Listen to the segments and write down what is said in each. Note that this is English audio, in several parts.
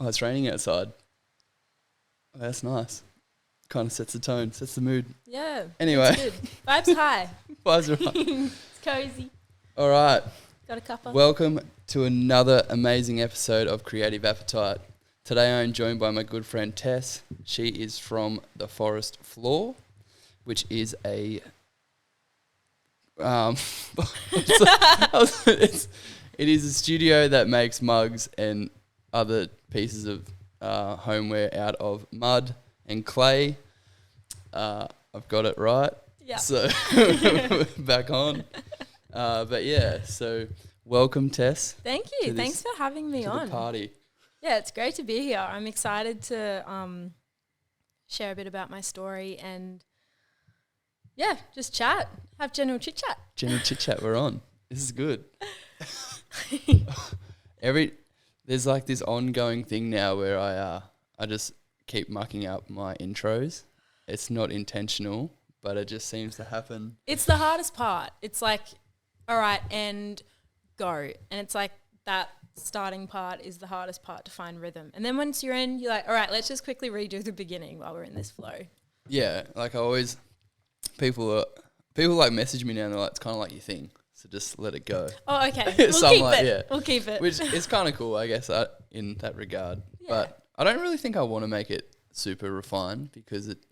Oh, it's raining outside. Oh, that's nice. Kind of sets the tone, sets the mood. Yeah. Anyway. Good. Vibes high. Vibes are right. It's cozy. All right. Got a cuppa. Welcome to another amazing episode of Creative Appetite. Today I'm joined by my good friend Tess. She is from the Forrest Floor, which is it is a studio that makes mugs and other pieces of homeware out of mud and clay. I've got it right. Yeah. So back on. But yeah, so welcome, Tess. Thank you. Thanks for having me on. The party. Yeah, it's great to be here. I'm excited to share a bit about my story and yeah, just chat, have general chit chat. General chit chat. We're on. This is good. There's like this ongoing thing now where I just keep mucking up my intros. It's not intentional, but it just seems to happen. It's the hardest part. It's like, all right, and go. And it's like that starting part is the hardest part to find rhythm. And then once you're in, you're like, all right, let's just quickly redo the beginning while we're in this flow. Yeah, like people like message me now and they're like, it's kind of like your thing. So just let it go. Oh, okay. We'll keep it. Which is kind of cool, I guess, in that regard. Yeah. But I don't really think I want to make it super refined because it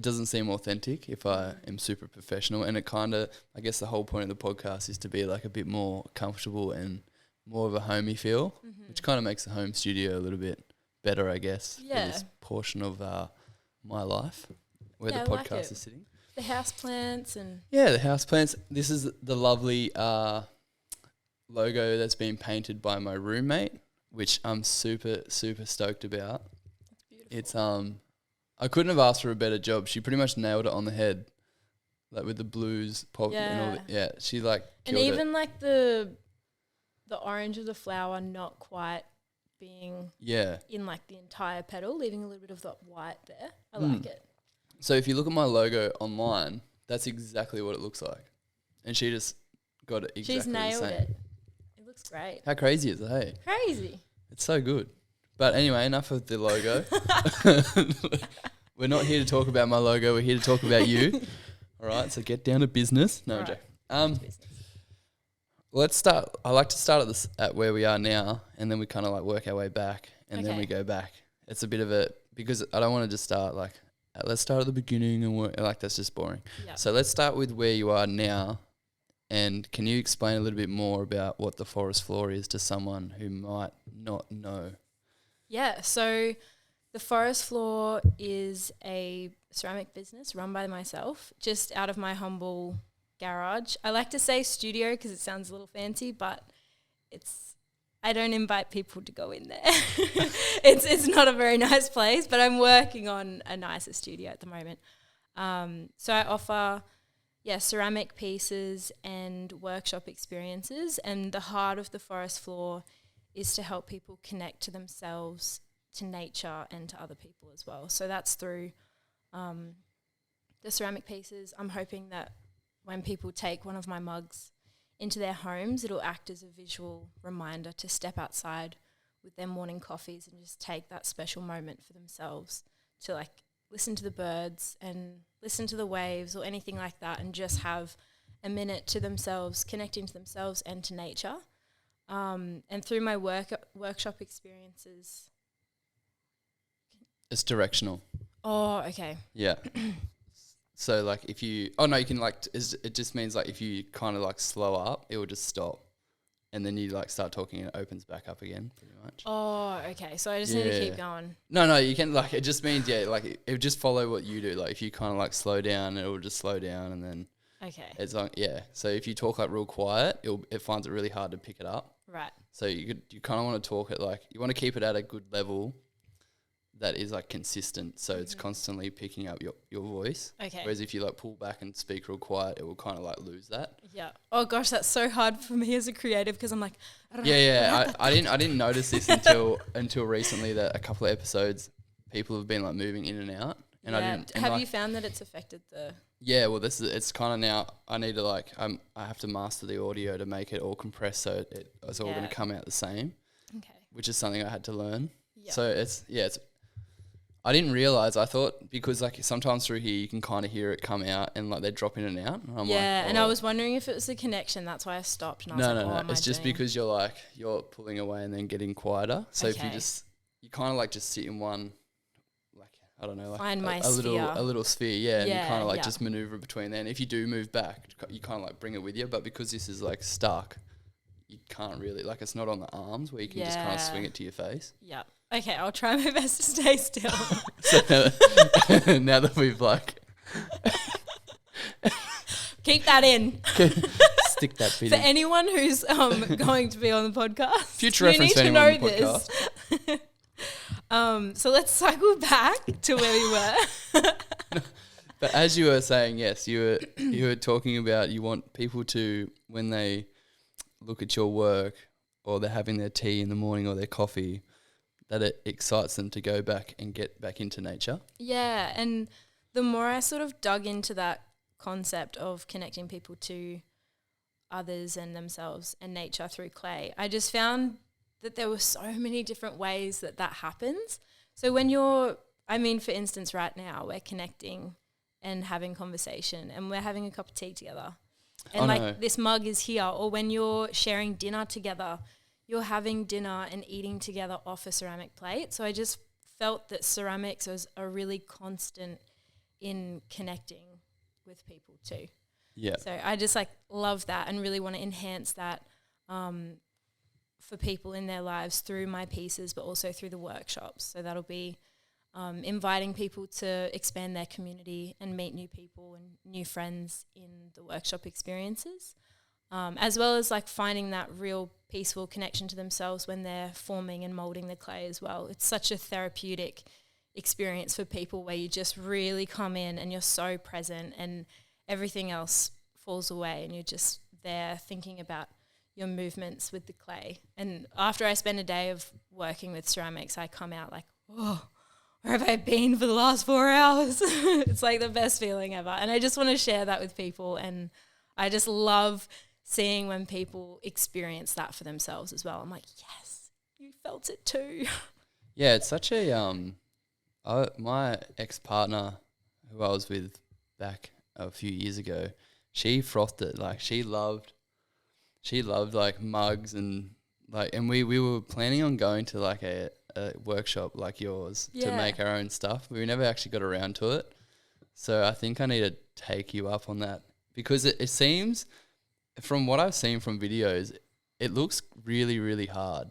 doesn't seem authentic if I am super professional. And it kind of, I guess the whole point of the podcast is to be like a bit more comfortable and more of a homey feel, which kind of makes the home studio a little bit better, I guess, for this portion of my life where the podcast is sitting. The house plants and... Yeah, the house plants. This is the lovely logo that's been painted by my roommate, which I'm super, super stoked about. It's beautiful. It's I couldn't have asked for a better job. She pretty much nailed it on the head, like with the blues pop and all. She like killed and even it. like the orange of the flower not quite being in like the entire petal, leaving a little bit of that white there. I like it. So if you look at my logo online, that's exactly what it looks like. And she just got it exactly the same. She's nailed it. It looks great. How crazy is it, hey? Crazy. It's so good. But anyway, enough of the logo. We're not here to talk about my logo. We're here to talk about you. All right, so get down to business. No, right. Business. Let's start. I like to start at where we are now, and then we kind of like work our way back, and then we go back. It's a bit of because I don't want to just start like, let's start at the beginning and work, like that's just boring. Yep. So let's start with where you are now, and can you explain a little bit more about what the Forrest Floor is to someone who might not know? Yeah, so the Forrest Floor is a ceramic business run by myself, just out of my humble garage. I like to say studio because it sounds a little fancy, but I don't invite people to go in there. It's not a very nice place, but I'm working on a nicer studio at the moment. So I offer ceramic pieces and workshop experiences, and the heart of the Forrest Floor is to help people connect to themselves, to nature, and to other people as well. So that's through the ceramic pieces. I'm hoping that when people take one of my mugs into their homes, it'll act as a visual reminder to step outside with their morning coffees and just take that special moment for themselves to like listen to the birds and listen to the waves or anything like that, and just have a minute to themselves, connecting to themselves and to nature. And through my workshop experiences. It's directional. Oh, okay. Yeah. So like if you, you can like, it just means like if you kind of like slow up, it will just stop. And then you like start talking and it opens back up again pretty much. Oh, okay. So I just need to keep going. No, you can like, it just means, like it will just follow what you do. Like if you kind of like slow down, it will just slow down and then. Okay. It's like, so if you talk like real quiet, it finds it really hard to pick it up. Right. So you kind of want to talk it like, you want to keep it at a good level that is like consistent, so it's constantly picking up your voice. Okay. Whereas if you like pull back and speak real quiet, it will kind of like lose that. Yeah. Oh gosh, that's so hard for me as a creative because I'm like, I didn't notice this until recently that a couple of episodes people have been like moving in and out, and I didn't. And have you found that it's affected the? Yeah, well, it's kind of now. I need to like I have to master the audio to make it all compressed, so it's all going to come out the same. Okay. Which is something I had to learn. So it's I didn't realize. I thought because like sometimes through here you can kind of hear it come out and like they drop in and out. And I'm and I was wondering if it was the connection. That's why I stopped. And I was no. It's just because you're pulling away and then getting quieter. So if you kind of like just sit in one, like I don't know, like find my a little sphere, and you kind of like just maneuver between there. And if you do move back, you kind of like bring it with you. But because this is like stuck, you can't really like it's not on the arms where you can just kind of swing it to your face. Yeah. Okay, I'll try my best to stay still. So now that we've like keep that in. Stick that bit for in. anyone who's going to be on the podcast. Future reference for anyone on the podcast. So let's cycle back to where we were. But as you were saying, yes, you were talking about you want people to, when they look at your work or they're having their tea in the morning or their coffee, that it excites them to go back and get back into nature. Yeah, and the more I sort of dug into that concept of connecting people to others and themselves and nature through clay, I just found that there were so many different ways that happens. So when for instance, right now we're connecting and having conversation and we're having a cup of tea together. And this mug is here. Or when you're sharing dinner together, you're having dinner and eating together off a ceramic plate. So I just felt that ceramics was a really constant in connecting with people too. Yeah. So I just love that and really want to enhance that for people in their lives through my pieces, but also through the workshops. So that'll be inviting people to expand their community and meet new people and new friends in the workshop experiences. As well as finding that real peaceful connection to themselves when they're forming and molding the clay as well. It's such a therapeutic experience for people where you just really come in and you're so present and everything else falls away and you're just there thinking about your movements with the clay. And after I spend a day of working with ceramics, I come out oh, where have I been for the last 4 hours? It's the best feeling ever. And I just want to share that with people. And I just love seeing when people experience that for themselves as well. I'm yes, you felt it too. Yeah, it's such a my ex-partner who I was with back a few years ago, she frothed it. She loved mugs and and we were planning on going to a workshop like yours to make our own stuff. We never actually got around to it. So I think I need to take you up on that because it seems, from what I've seen from videos, it looks really, really hard.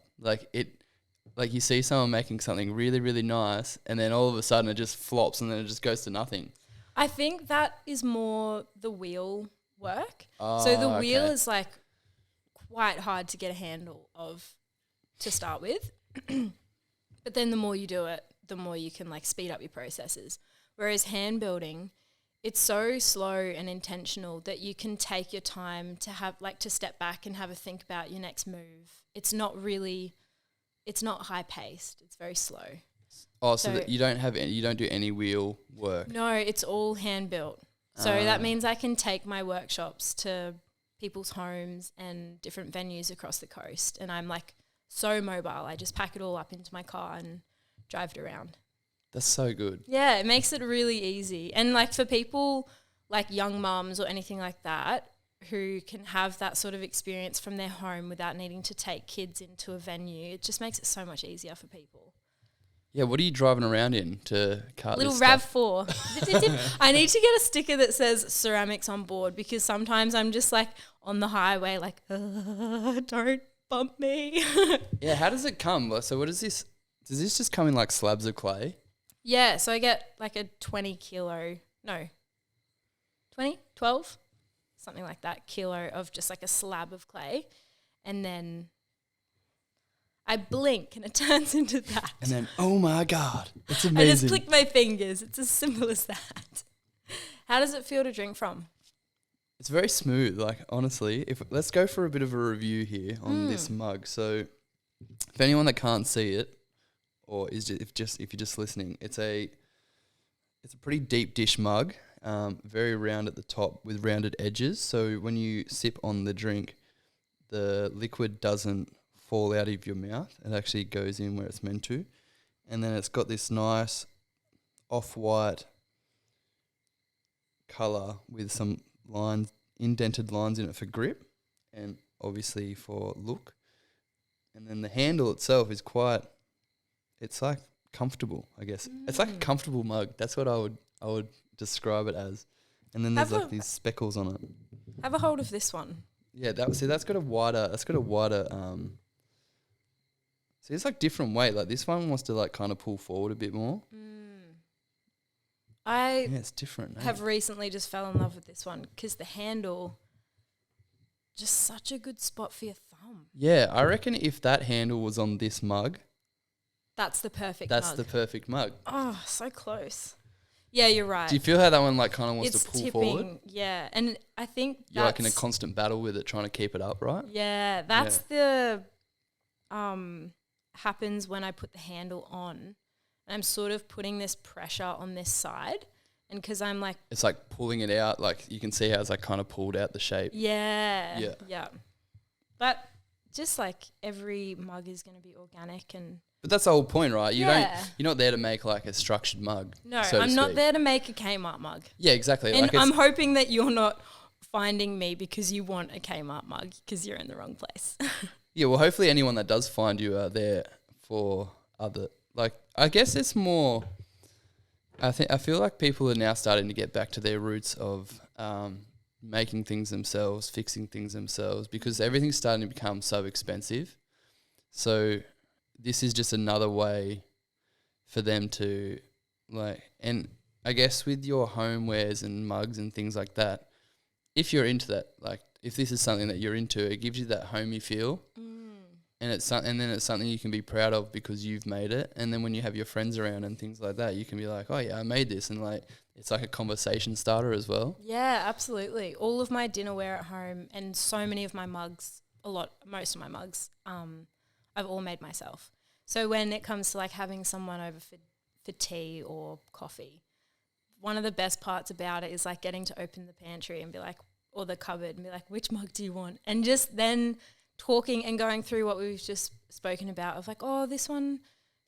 You see someone making something really, really nice and then all of a sudden it just flops and then it just goes to nothing. I think that is more the wheel work. So the wheel is quite hard to get a handle of to start with. But then the more you do it, the more you can speed up your processes. Whereas hand building, it's so slow and intentional that you can take your time to have to step back and have a think about your next move. It's not high paced. It's very slow. Oh, so that you don't do any wheel work? No, it's all hand built. So that means I can take my workshops to people's homes and different venues across the coast. And I'm so mobile. I just pack it all up into my car and drive it around. That's so good. Yeah, it makes it really easy. And for people young mums or anything like that who can have that sort of experience from their home without needing to take kids into a venue, it just makes it so much easier for people. Yeah, what are you driving around in to cart Little this RAV4. I need to get a sticker that says ceramics on board because sometimes I'm just on the highway don't bump me. Yeah, how does it come? So what is this? Does this just come in slabs of clay? Yeah, so I get a 12, something like that, kilo of just a slab of clay. And then I blink and it turns into that. And then, oh my God, it's amazing. I just click my fingers. It's as simple as that. How does it feel to drink from? It's very smooth, honestly. Let's go for a bit of a review here on this mug. So if anyone that can't see it, or if you're just listening, it's a pretty deep dish mug, very round at the top with rounded edges. So when you sip on the drink, the liquid doesn't fall out of your mouth. It actually goes in where it's meant to. and then it's got this nice off-white colour with some indented lines in it for grip and obviously for look. And then the handle itself is it's like comfortable, I guess. It's like a comfortable mug. That's what I would describe it as. And then there's these speckles on it. Have a hold of this one. Yeah, that's got a wider see, it's like different weight. Like this one wants to like kind of pull forward a bit more. It's different. Have recently just fell in love with this one because the handle, just such a good spot for your thumb. Yeah, I reckon if that handle was on this mug, that's the perfect mug. Oh, so close. Yeah, you're right. Do you feel how that one like kind of wants to pull forward? Yeah, and I think you're like in a constant battle with it, trying to keep it up, right? Yeah, that's the happens when I put the handle on. I'm sort of putting this pressure on this side, and because I'm like, it's like pulling it out. Like you can see how it's like kind of pulled out the shape. Yeah. But just like every mug is going to be organic and. But that's the whole point, right? You're not there to make like a structured mug. No, I'm not there to make a Kmart mug. Yeah, exactly. And like I'm hoping that you're not finding me because you want a Kmart mug because you're in the wrong place. Yeah, well, hopefully anyone that does find you are there for other, like, I guess it's more, I feel like people are now starting to get back to their roots of making things themselves, fixing things themselves, because everything's starting to become so expensive. So this is just another way for them to, like, and I guess with your homewares and mugs and things like that, if you're into that, like, if this is something that you're into, it gives you that homey feel. And then it's something you can be proud of because you've made it. And then when you have your friends around and things like that, you can be like, oh yeah, I made this. And like, it's like a conversation starter as well. Yeah, absolutely. All of my dinnerware at home and so many of my mugs, most of my mugs, I've all made myself. So when it comes to like having someone over for tea or coffee, one of the best parts about it is like getting to open the pantry and be like, or the cupboard and be like, which mug do you want? And just then talking and going through what we've just spoken about of like, oh, this one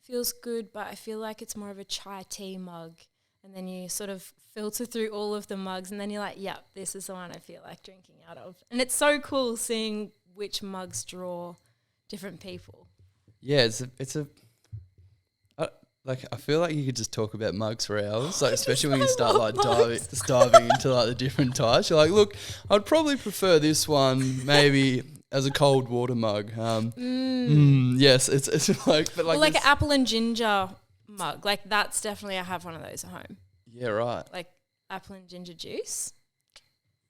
feels good, but I feel like it's more of a chai tea mug. And then you sort of filter through all of the mugs and then you're like, yep, this is the one I feel like drinking out of. And it's so cool seeing which mugs draw different people. Yeah, I feel like you could just talk about mugs for hours, like especially when you start like diving into like the different types. You're like, look, I'd probably prefer this one maybe as a cold water mug. Yes, it's like, but like, like an apple and ginger mug. Like that's definitely, I have one of those at home. Yeah, right. Like apple and ginger juice.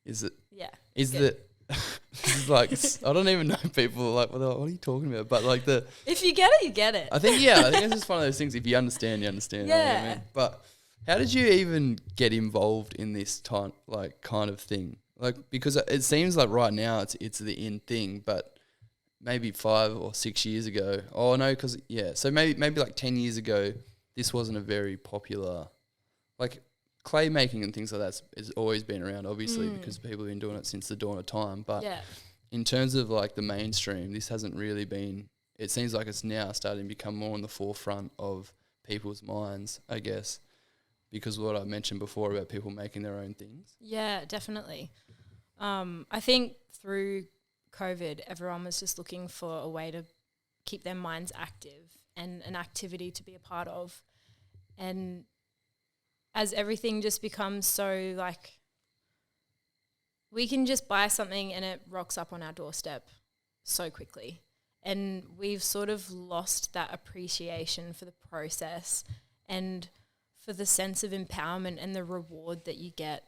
Is it? Yeah. Is it? This is like, I don't even know people like, what are you talking about? But like if you get it, you get it. I think it's just one of those things. If you understand, you understand. Yeah. You know what I mean? But how did you even get involved in this kind of thing? Like, because it seems like right now it's the in thing, but maybe 5 or 6 years ago. Oh no, so maybe like 10 years ago, this wasn't a very popular, like, clay making and things like that has always been around, obviously, because people have been doing it since the dawn of time. But in terms of like the mainstream, this hasn't really been. It seems like it's now starting to become more on the forefront of people's minds, I guess, because of what I mentioned before about people making their own things. Yeah, definitely. I think through COVID, everyone was just looking for a way to keep their minds active and an activity to be a part of, and as everything just becomes so like, we can just buy something and it rocks up on our doorstep so quickly. And we've sort of lost that appreciation for the process and for the sense of empowerment and the reward that you get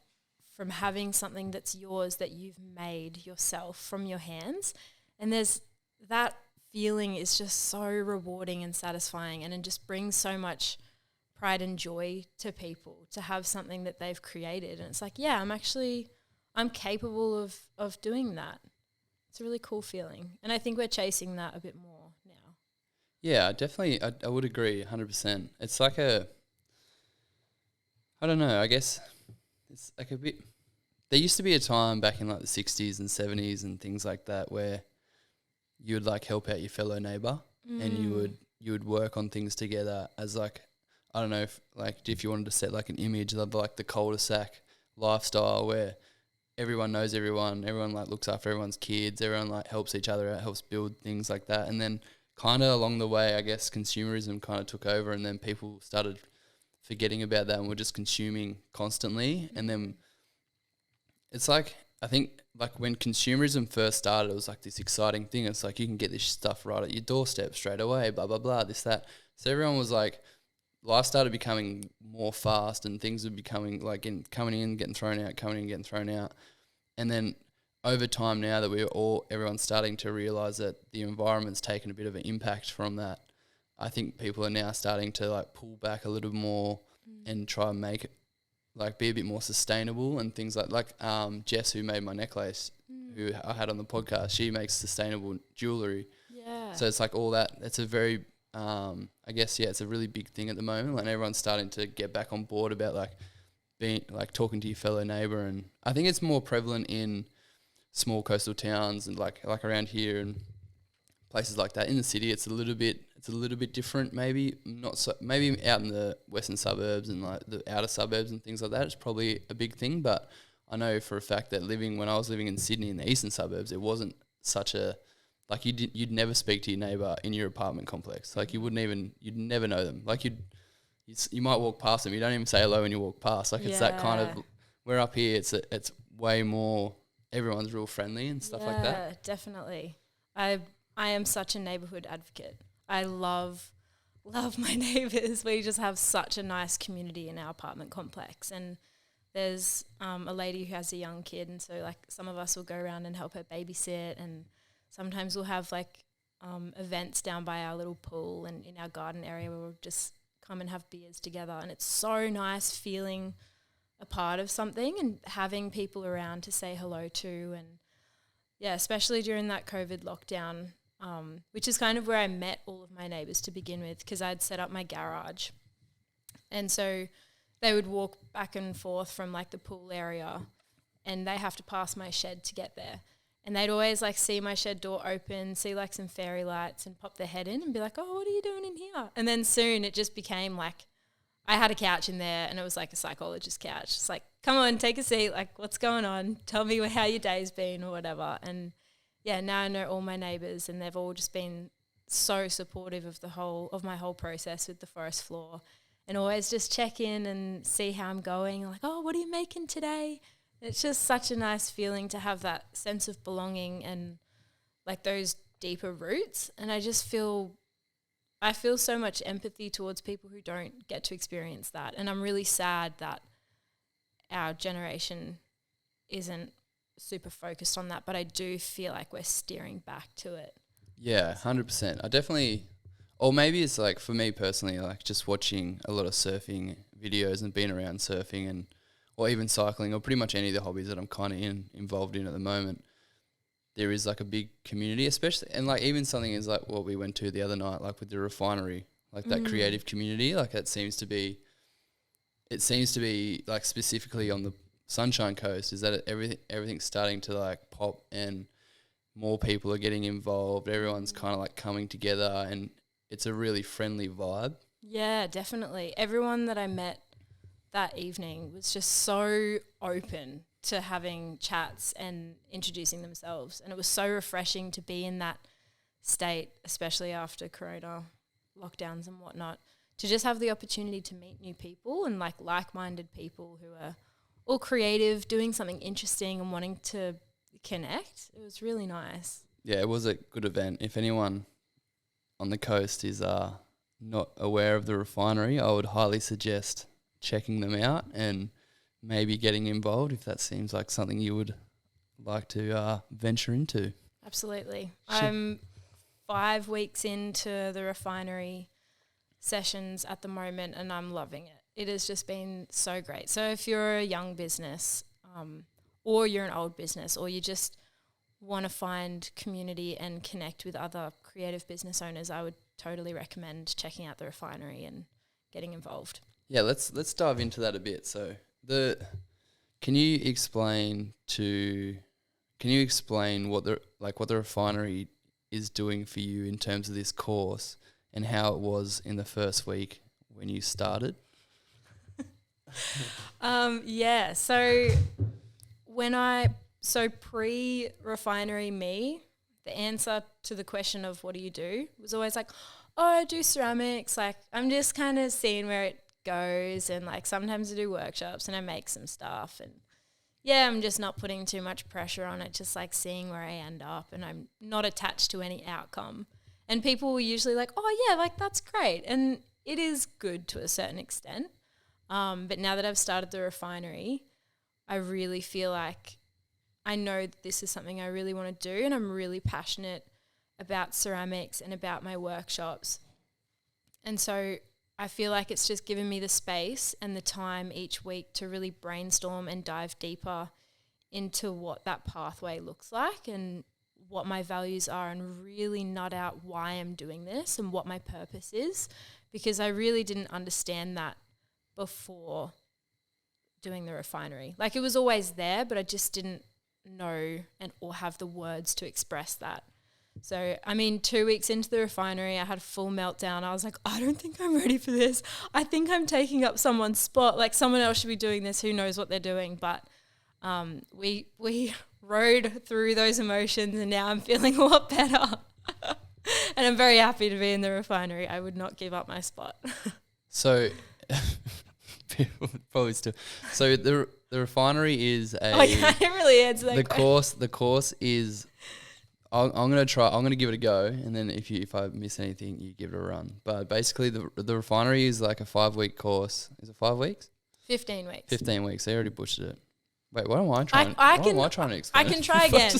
from having something that's yours, that you've made yourself from your hands. And there's that feeling is just so rewarding and satisfying, and it just brings so much pride and joy to people to have something that they've created. And it's like, yeah, I'm capable of doing that. It's a really cool feeling. And I think we're chasing that a bit more now. Yeah, definitely. I would agree 100%. It's like I don't know, I guess it's like a bit, there used to be a time back in like the 60s and 70s and things like that where you would like help out your fellow neighbour and you would you would work on things together as like, I don't know if you wanted to set like an image of like the cul-de-sac lifestyle where everyone knows everyone like looks after everyone's kids, everyone like helps each other out, helps build things like that. And then kind of along the way, I guess consumerism kind of took over, and then people started forgetting about that and were just consuming constantly. And then it's like, I think like when consumerism first started, it was like this exciting thing. It's like you can get this stuff right at your doorstep straight away, blah, blah, blah, this, that. So everyone was like, life started becoming more fast, and things were becoming like coming in, getting thrown out, coming in, getting thrown out. And then over time now that everyone's starting to realise that the environment's taken a bit of an impact from that, I think people are now starting to like pull back a little more and try and make it like be a bit more sustainable and things like Jess, who made my necklace, who I had on the podcast, she makes sustainable jewellery. Yeah. So it's like all that. It's a very I guess it's a really big thing at the moment. Like everyone's starting to get back on board about like being like talking to your fellow neighbour, and I think it's more prevalent in small coastal towns and like around here and places like that. In the city, it's a little bit different. Maybe not so. Maybe out in the western suburbs and like the outer suburbs and things like that, it's probably a big thing. But I know for a fact that when I was living in Sydney in the eastern suburbs, it wasn't such a like you'd never speak to your neighbour in your apartment complex. Like you'd never know them. Like you might walk past them. You don't even say hello when you walk past. Like it's that kind of. We're up here. It's way more. Everyone's real friendly and stuff like that. Yeah, definitely. I am such a neighbourhood advocate. I love my neighbours. We just have such a nice community in our apartment complex, and there's a lady who has a young kid, and so like some of us will go around and help her babysit, and sometimes we'll have like events down by our little pool and in our garden area where we'll just come and have beers together, and it's so nice feeling a part of something and having people around to say hello to. And yeah, especially during that COVID lockdown, which is kind of where I met all of my neighbours to begin with, because I'd set up my garage. And so they would walk back and forth from like the pool area, and they have to pass my shed to get there. And they'd always like see my shed door open, see like some fairy lights and pop their head in and be like, oh, what are you doing in here? And then soon it just became like, I had a couch in there, and it was like a psychologist couch. It's like, come on, take a seat. Like, what's going on? Tell me how your day's been or whatever. And yeah, now I know all my neighbours, and they've all just been so supportive of my whole process with the Forrest Floor, and always just check in and see how I'm going. Like, oh, what are you making today? It's just such a nice feeling to have that sense of belonging and like those deeper roots. And I feel so much empathy towards people who don't get to experience that. And I'm really sad that our generation isn't super focused on that, but I do feel like we're steering back to it. Yeah, 100%. I definitely, or maybe it's like for me personally, like just watching a lot of surfing videos and being around surfing or even cycling, or pretty much any of the hobbies that I'm kind of involved in at the moment. There is like a big community, especially, and like even something is like what we went to the other night, like with the Refinery, like that creative community, like it seems to be like specifically on the Sunshine Coast, is that everything's starting to like pop and more people are getting involved. Everyone's kind of like coming together, and it's a really friendly vibe. Yeah, definitely. Everyone that I met that evening was just so open to having chats and introducing themselves, and it was so refreshing to be in that state, especially after Corona lockdowns and whatnot, to just have the opportunity to meet new people and like-minded people who are all creative, doing something interesting and wanting to connect. It was really nice. Yeah, it was a good event. If anyone on the coast is not aware of the Refinery, I would highly suggest checking them out and maybe getting involved if that seems like something you would like to venture into. Absolutely. I'm 5 weeks into the Refinery sessions at the moment, and I'm loving it. It has just been so great. So if you're a young business or you're an old business, or you just want to find community and connect with other creative business owners, I would totally recommend checking out the Refinery and getting involved. Yeah, let's dive into that a bit. So can you explain what the Refinery is doing for you in terms of this course, and how it was in the first week when you started? Yeah. So pre-refinery me, the answer to the question of what do you do was always like, oh, I do ceramics. Like I'm just kind of seeing where it goes, and like sometimes I do workshops and I make some stuff, and yeah, I'm just not putting too much pressure on it, just like seeing where I end up, and I'm not attached to any outcome. And people were usually like, oh yeah, like that's great. And it is good to a certain extent. But now that I've started the refinery, I really feel like I know that this is something I really want to do, and I'm really passionate about ceramics and about my workshops. And so I feel like it's just given me the space and the time each week to really brainstorm and dive deeper into what that pathway looks like and what my values are, and really nut out why I'm doing this and what my purpose is, because I really didn't understand that before doing the refinery. Like it was always there, but I just didn't know or have the words to express that. So, I mean, 2 weeks into the refinery, I had a full meltdown. I was like, I don't think I'm ready for this. I think I'm taking up someone's spot. Like someone else should be doing this. Who knows what they're doing? But we rode through those emotions, and now I'm feeling a lot better. And I'm very happy to be in the refinery. I would not give up my spot. So, people probably still. So the refinery is a. Oh, yeah, I didn't really answer that question. The course is. I'm gonna try. I'm gonna give it a go, and then if I miss anything, you give it a run. But basically, the refinery is like a 5-week course. Is it 5 weeks? 15 weeks. 15 weeks. They already butchered it. Wait, what am I trying? I what am I trying to explain? I can try again.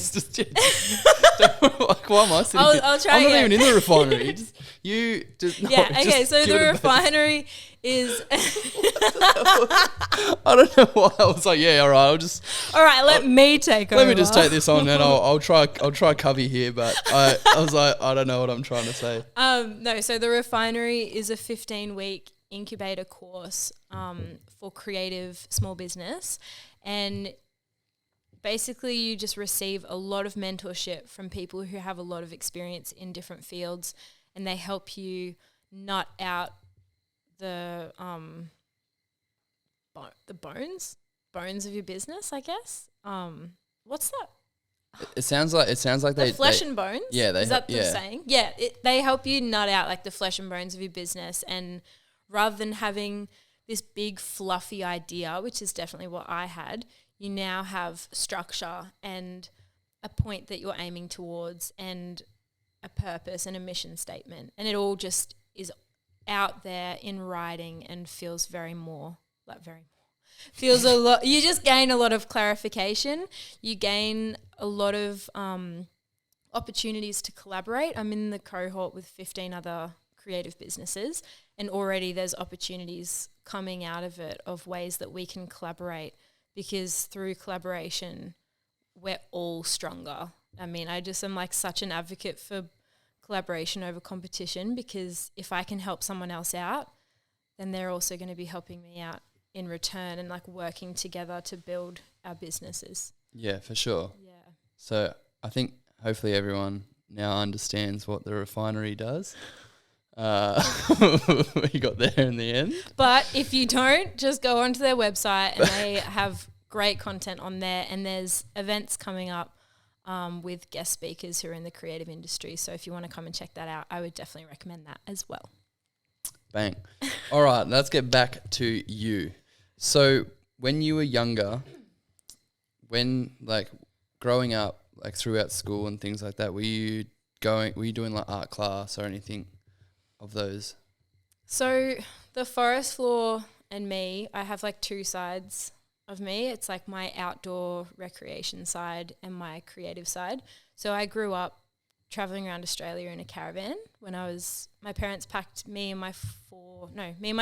Like, why am I sitting here? I'll try I'm again. not even in the refinery. Yeah. Okay. So the refinery is. I don't know why I was like, yeah, all right. All right. Let me take over. Let me just take this on, and I'll try Covey here. But I was like, I don't know what I'm trying to say. No. So the refinery is a 15-week incubator course for creative small business. And basically you just receive a lot of mentorship from people who have a lot of experience in different fields, and they help you nut out the bones of your business, I guess. What's that? It sounds like the flesh and bones. Yeah, is that the saying? Yeah, they help you nut out like the flesh and bones of your business, and rather than having this big fluffy idea, which is definitely what I had, you now have structure and a point that you're aiming towards and a purpose and a mission statement. And it all just is out there in writing and feels feels a lot. You just gain a lot of clarification. You gain a lot of opportunities to collaborate. I'm in the cohort with 15 other creative businesses, and already there's opportunities coming out of it of ways that we can collaborate, because through collaboration we're all stronger. I mean, I just am like such an advocate for collaboration over competition, because if I can help someone else out, then they're also going to be helping me out in return, and like working together to build our businesses. Yeah, for sure. Yeah. So I think hopefully everyone now understands what the refinery does. We got there in the end. But if you don't, just go onto their website, and they have great content on there, and there's events coming up with guest speakers who are in the creative industry. So if you want to come and check that out, I would definitely recommend that as well. Bang. All right, let's get back to you. So when you were younger, growing up, like throughout school and things like that, were you doing like art class or anything of those? So the Forrest Floor and me, I have like two sides of me. It's like my outdoor recreation side and my creative side. So I grew up traveling around Australia in a caravan when my parents packed me and my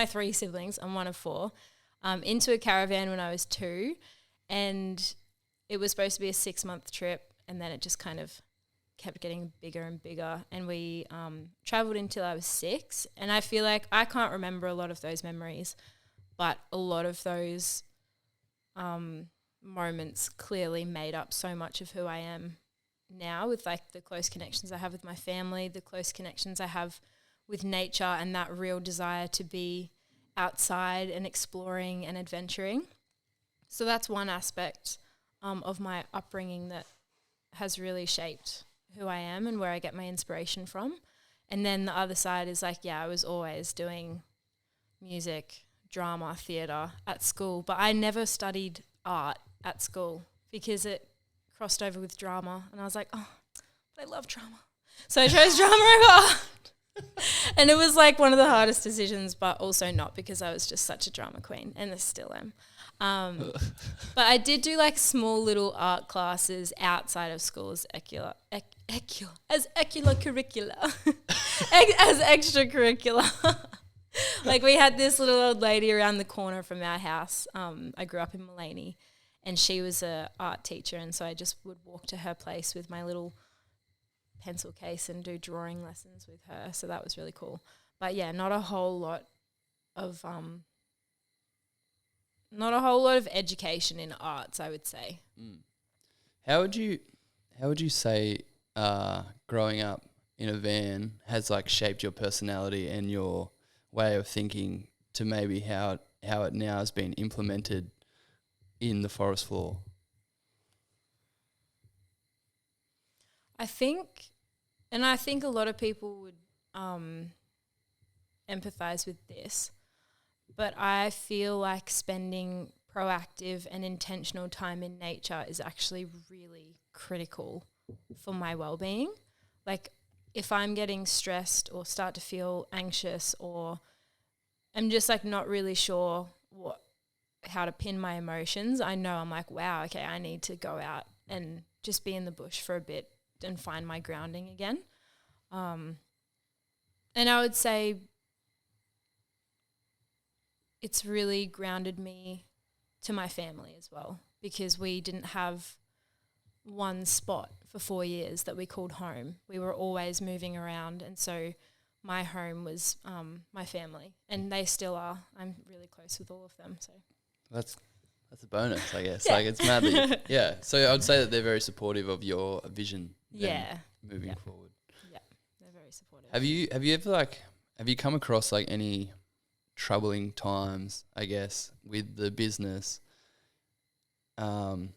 3 siblings, I'm one of 4, into a caravan when I was 2, and it was supposed to be a 6-month trip, and then it just kind of kept getting bigger and bigger, and we travelled until I was 6, and I feel like I can't remember a lot of those memories, but a lot of those moments clearly made up so much of who I am now, with like the close connections I have with my family, the close connections I have with nature and that real desire to be outside and exploring and adventuring. So that's one aspect of my upbringing that has really shaped who I am and where I get my inspiration from. And then the other side is like, I was always doing music, drama, theatre at school, but I never studied art at school because it crossed over with drama, and I was like, oh, but I love drama. So I chose drama over art. And it was like one of the hardest decisions, but also not, because I was just such a drama queen, and I still am. But I did do like small little art classes outside of school as extracurricular. As extracurricular. Like we had this little old lady around the corner from our house. I grew up in Mulaney, and she was a art teacher, and so I just would walk to her place with my little pencil case and do drawing lessons with her. So that was really cool. But yeah, not a whole lot of education in arts, I would say. How would you say growing up in a van has like shaped your personality and your way of thinking to maybe how it now has been implemented in the Forrest Floor? I think a lot of people would empathise with this, but I feel like spending proactive and intentional time in nature is actually really critical for my well-being. Like if I'm getting stressed or start to feel anxious, or I'm just like not really sure how to pin my emotions, I know I'm like, wow, okay, I need to go out and just be in the bush for a bit and find my grounding again. And I would say it's really grounded me to my family as well, because we didn't have one spot for 4 years that we called home. We were always moving around, and so my home was my family, and they still are. I'm really close with all of them. So that's a bonus, I guess. Like it's mad that yeah. So I would say that they're very supportive of your vision. Moving forward. Yeah, they're very supportive. Have you come across like any troubling times, I guess, with the business? And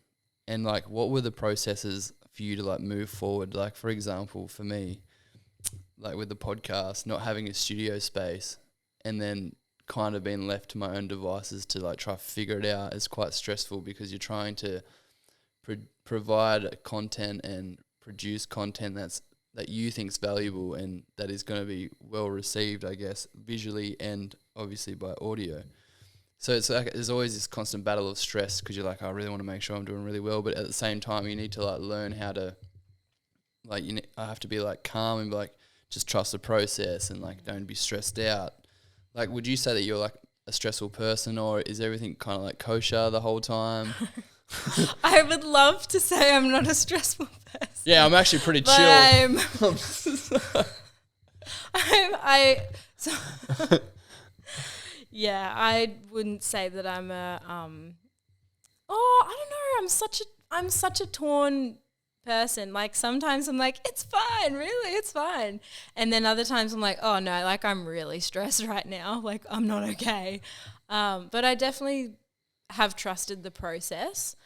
like, what were the processes for you to like move forward? Like, for example, for me, like with the podcast, not having a studio space and then kind of being left to my own devices to like try to figure it out is quite stressful, because you're trying to provide content and produce content that you think's valuable and that is going to be well received, I guess, visually and obviously by audio. So it's like there's always this constant battle of stress, because you're like, I really want to make sure I'm doing really well, but at the same time you need to like learn how to like I have to be like calm and be like just trust the process and like don't be stressed out. Like, would you say that you're like a stressful person, or is everything kind of like kosher the whole time? I would love to say I'm not a stressful person. Yeah, I'm actually pretty chill. Yeah, I wouldn't say that I'm a I don't know, I'm such a torn person. Like sometimes I'm like, it's fine, really, it's fine. And then other times I'm like, oh no, like I'm really stressed right now. Like I'm not okay. But I definitely have trusted the process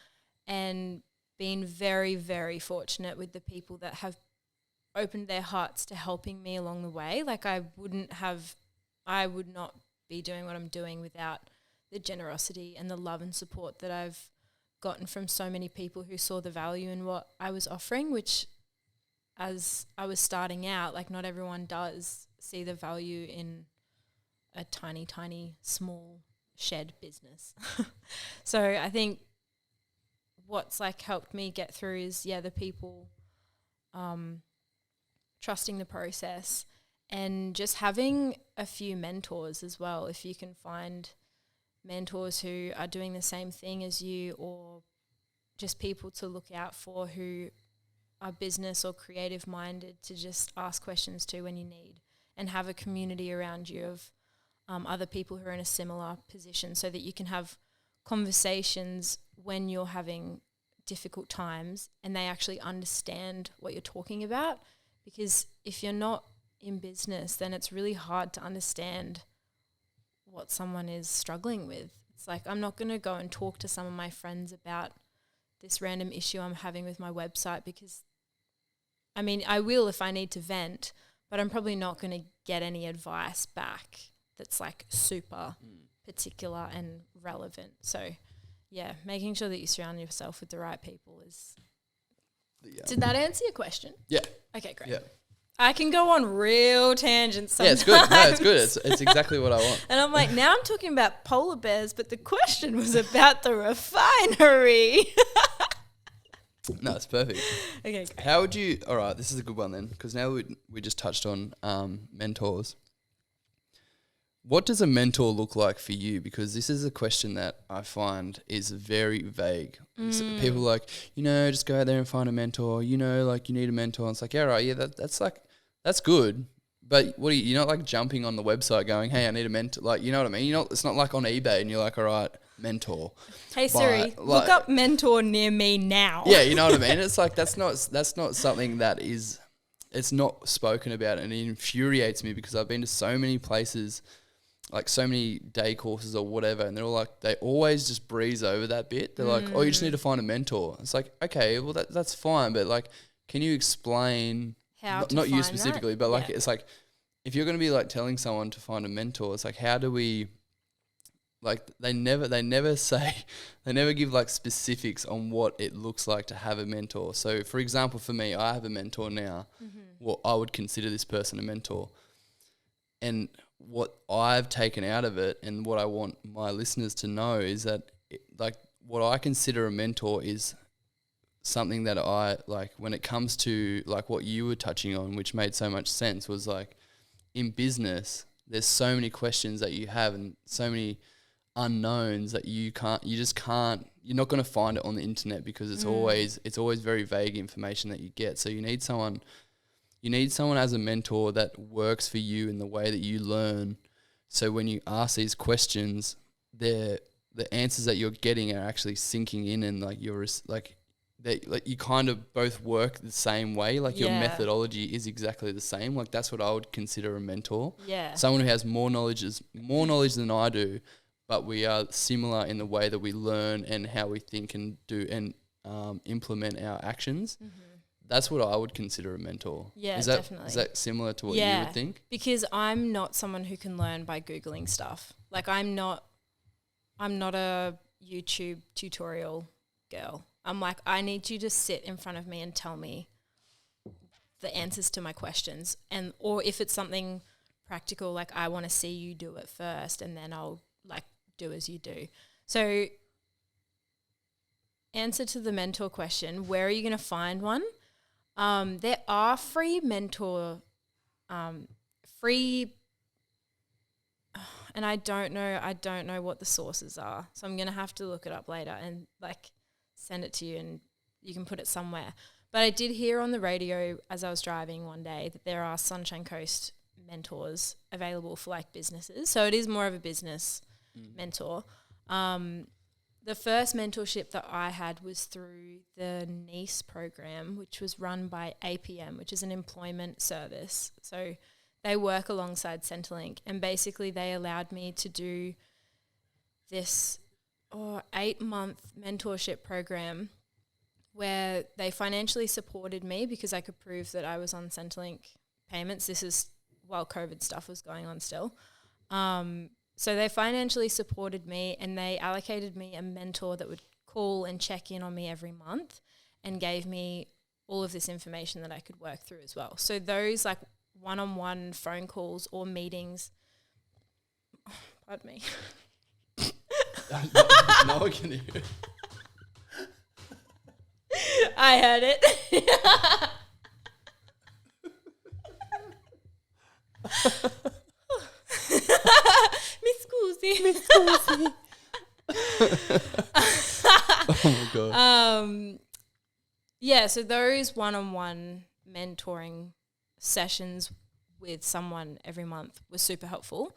and been very, very fortunate with the people that have opened their hearts to helping me along the way. Like I would not be doing what I'm doing without the generosity and the love and support that I've gotten from so many people who saw the value in what I was offering, which as I was starting out, like not everyone does see the value in a tiny, tiny, small shed business. So I think what's like helped me get through is the people trusting the process and just having a few mentors as well. If you can find mentors who are doing the same thing as you, or just people to look out for who are business or creative minded, to just ask questions to when you need, and have a community around you of other people who are in a similar position, so that you can have conversations when you're having difficult times and they actually understand what you're talking about. Because if you're not in business, then it's really hard to understand what someone is struggling with. It's like, I'm not going to go and talk to some of my friends about this random issue I'm having with my website, because I mean, I will if I need to vent, but I'm probably not going to get any advice back that's like super particular and relevant. So yeah, making sure that you surround yourself with the right people is... Did that answer your question? Yeah. Okay, great. Yeah. I can go on real tangents sometimes. Yeah, it's good. No, it's good. It's exactly what I want. And I'm like, now I'm talking about polar bears, but the question was about the refinery. No, it's perfect. Okay, great. How would you... All right, this is a good one then, because now we just touched on mentors. What does a mentor look like for you? Because this is a question that I find is very vague. So people are like, just go out there and find a mentor. Like you need a mentor. And it's like, yeah, right, yeah, that's good. But what you're not like jumping on the website going, hey, I need a mentor. Like, you know what I mean? It's not like on eBay and you're like, all right, mentor. Hey Siri, look up mentor near me now. Yeah, you know what I mean? It's like that's not something that is, it's not spoken about, and it infuriates me because I've been to so many places, like so many day courses or whatever, and they're all like, they always just breeze over that bit. They're like, oh, you just need to find a mentor. It's like, okay, well that's fine, but like, can you explain how not you find specifically, that? but like it's like if you're going to be like telling someone to find a mentor, it's like, how do we, like they never give like specifics on what it looks like to have a mentor. So for example, for me, I have a mentor now. Well, I would consider this person a mentor, and what I've taken out of it and what I want my listeners to know is that like what I consider a mentor is something that I like when it comes to like what you were touching on, which made so much sense, was like in business, there's so many questions that you have and so many unknowns that you're not going to find it on the internet because it's always very vague information that you get. So you need someone as a mentor that works for you in the way that you learn. So when you ask these questions, the answers that you're getting are actually sinking in, and like you're like you kind of both work the same way. Like your methodology is exactly the same. Like that's what I would consider a mentor. Yeah. Someone who has more knowledge than I do, but we are similar in the way that we learn and how we think and do and implement our actions. That's what I would consider a mentor. Yeah, definitely. Is that similar to what you would think? Because I'm not someone who can learn by Googling stuff. Like I'm not a YouTube tutorial girl. I'm like, I need you to sit in front of me and tell me the answers to my questions. Or if it's something practical, like I want to see you do it first and then I'll like do as you do. So answer to the mentor question, where are you going to find one? There are free mentor, and I don't know what the sources are. So I'm going to have to look it up later and like send it to you and you can put it somewhere. But I did hear on the radio as I was driving one day that there are Sunshine Coast mentors available for like businesses. So it is more of a business mentor. The first mentorship that I had was through the NICE program, which was run by APM, which is an employment service. So they work alongside Centrelink, and basically they allowed me to do this 8-month mentorship program where they financially supported me because I could prove that I was on Centrelink payments. This is while COVID stuff was going on still. So they financially supported me and they allocated me a mentor that would call and check in on me every month and gave me all of this information that I could work through as well. So those like one-on-one phone calls or meetings, pardon me. No one can hear. I heard it. Miss Scusi. Oh my God. Yeah, so those one-on-one mentoring sessions with someone every month was super helpful.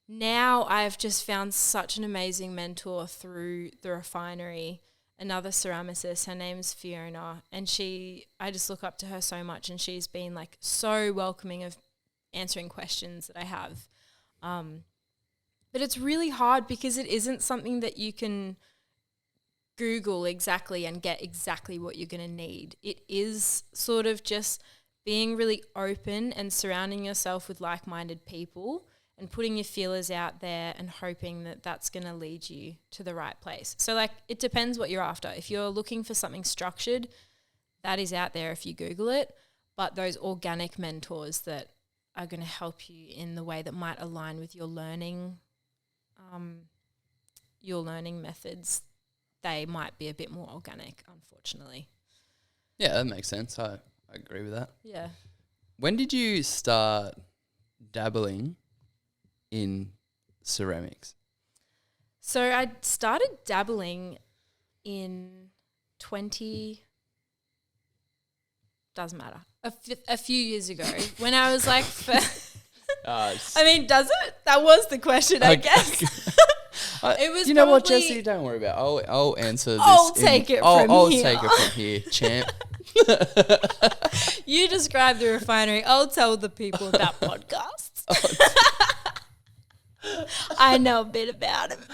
Now I've just found such an amazing mentor through the Refinery, another ceramicist. Her name's Fiona, and I just look up to her so much, and she's been like so welcoming of answering questions that I have. But it's really hard because it isn't something that you can Google exactly and get exactly what you're going to need. It is sort of just being really open and surrounding yourself with like-minded people and putting your feelers out there and hoping that that's going to lead you to the right place. So like it depends what you're after. If you're looking for something structured, that is out there if you Google it. But those organic mentors that are going to help you in the way that might align with your learning methods, they might be a bit more organic, unfortunately. Yeah, that makes sense. I agree with that. Yeah. When did you start dabbling in ceramics? So I started dabbling in doesn't matter, a few years ago when I was like, I mean, does it? That was the question, I guess. It was. You know what, Jessie? Don't worry about it. I'll answer this. I'll take it from here, champ. You describe the Refinery. I'll tell the people about podcasts. I know a bit about them.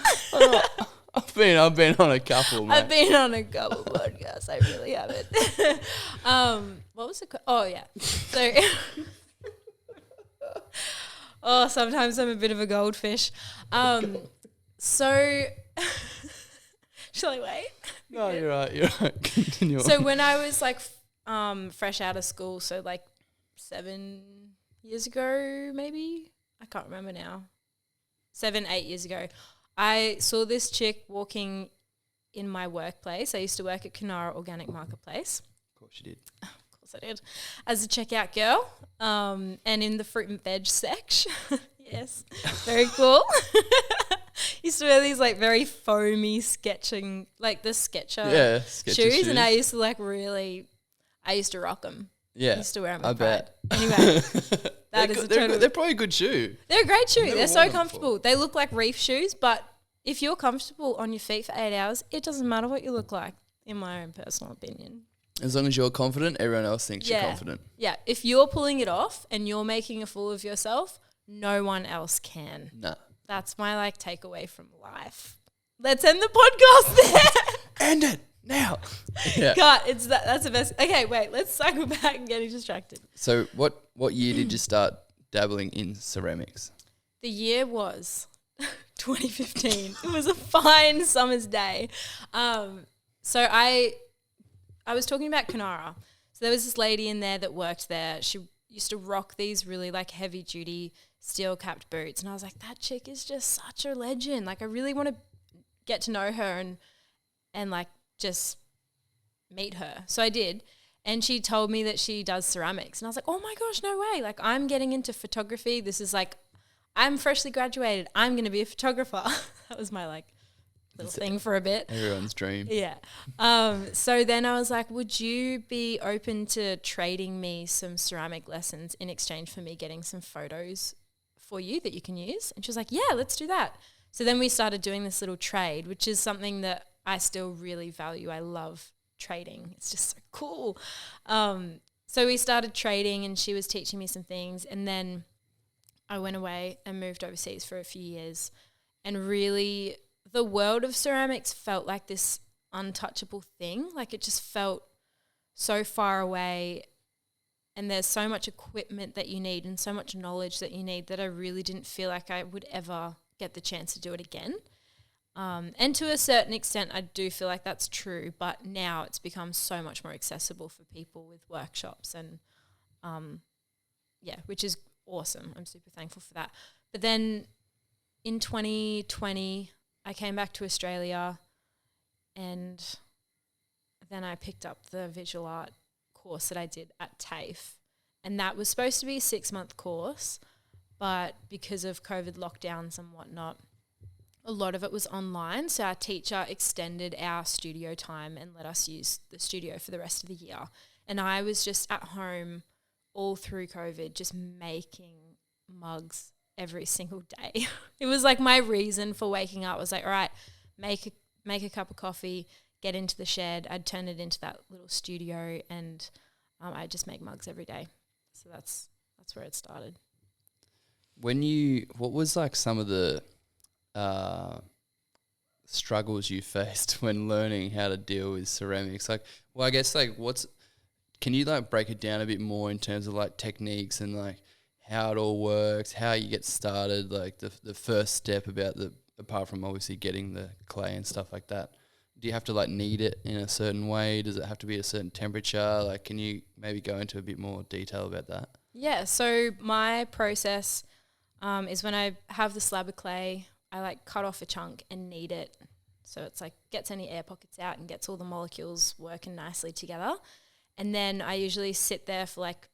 I've been on a couple, mate. I've been on a couple podcasts. I really haven't. What was the? Oh yeah. So. Oh, sometimes I'm a bit of a goldfish. So, shall I wait? No, you're right. Continue. So when I was like fresh out of school, so like 7 years ago, maybe, I can't remember now, 8 years ago, I saw this chick walking in my workplace. I used to work at Kunara Organic Marketplace. Of course you did. Of course I did. As a checkout girl, and in the fruit and veg section. Yes, very cool. Used to wear these like very foamy sketching, like the Sketcher shoes, and I used to I used to rock them. Yeah, I used to wear them. I bet. Anyway, they're probably a good shoe. They're a great shoe. They're so comfortable. They look like reef shoes, but if you're comfortable on your feet for 8 hours, it doesn't matter what you look like, in my own personal opinion. As long as you're confident, everyone else thinks you're confident. Yeah, if you're pulling it off and you're making a fool of yourself, no one else can. No. That's my like takeaway from life. Let's end the podcast there. End it now. Yeah. God, that's the best. Okay, wait, let's cycle back and getting distracted. So what year did you start dabbling in ceramics? The year was 2015. It was a fine summer's day. So I was talking about Kunara. So there was this lady in there that worked there. She used to rock these really like heavy duty steel capped boots. And I was like, that chick is just such a legend. Like I really want to get to know her and like just meet her. So I did. And she told me that she does ceramics. And I was like, oh my gosh, no way. Like I'm getting into photography. This is like, I'm freshly graduated. I'm going to be a photographer. That was my like little thing for a bit. Everyone's dream. Yeah. So then I was like, would you be open to trading me some ceramic lessons in exchange for me getting some photos for you that you can use? And she was like, yeah, let's do that. So then we started doing this little trade, which is something that I still really value. I love trading. It's just so cool. So we started trading and she was teaching me some things. And then I went away and moved overseas for a few years. And really the world of ceramics felt like this untouchable thing. Like it just felt so far away. And there's so much equipment that you need and so much knowledge that you need that I really didn't feel like I would ever get the chance to do it again. And to a certain extent, I do feel like that's true. But now it's become so much more accessible for people with workshops and, which is awesome. I'm super thankful for that. But then in 2020, I came back to Australia and then I picked up the visual art course that I did at TAFE. And that was supposed to be a 6-month course, but because of COVID lockdowns and whatnot, a lot of it was online. So our teacher extended our studio time and let us use the studio for the rest of the year. And I was just at home all through COVID, just making mugs every single day. It was like my reason for waking up was like, all right, make a cup of coffee, get into the shed. I'd turn it into that little studio and I'd just make mugs every day. So that's where it started. What was like some of the struggles you faced when learning how to deal with ceramics? Like, well, I guess like can you like break it down a bit more in terms of like techniques and like how it all works, how you get started, like the first step apart from obviously getting the clay and stuff like that? Do you have to like knead it in a certain way? Does it have to be a certain temperature? Like, can you maybe go into a bit more detail about that? Yeah, so my process is when I have the slab of clay, I like cut off a chunk and knead it. So it's like gets any air pockets out and gets all the molecules working nicely together. And then I usually sit there for like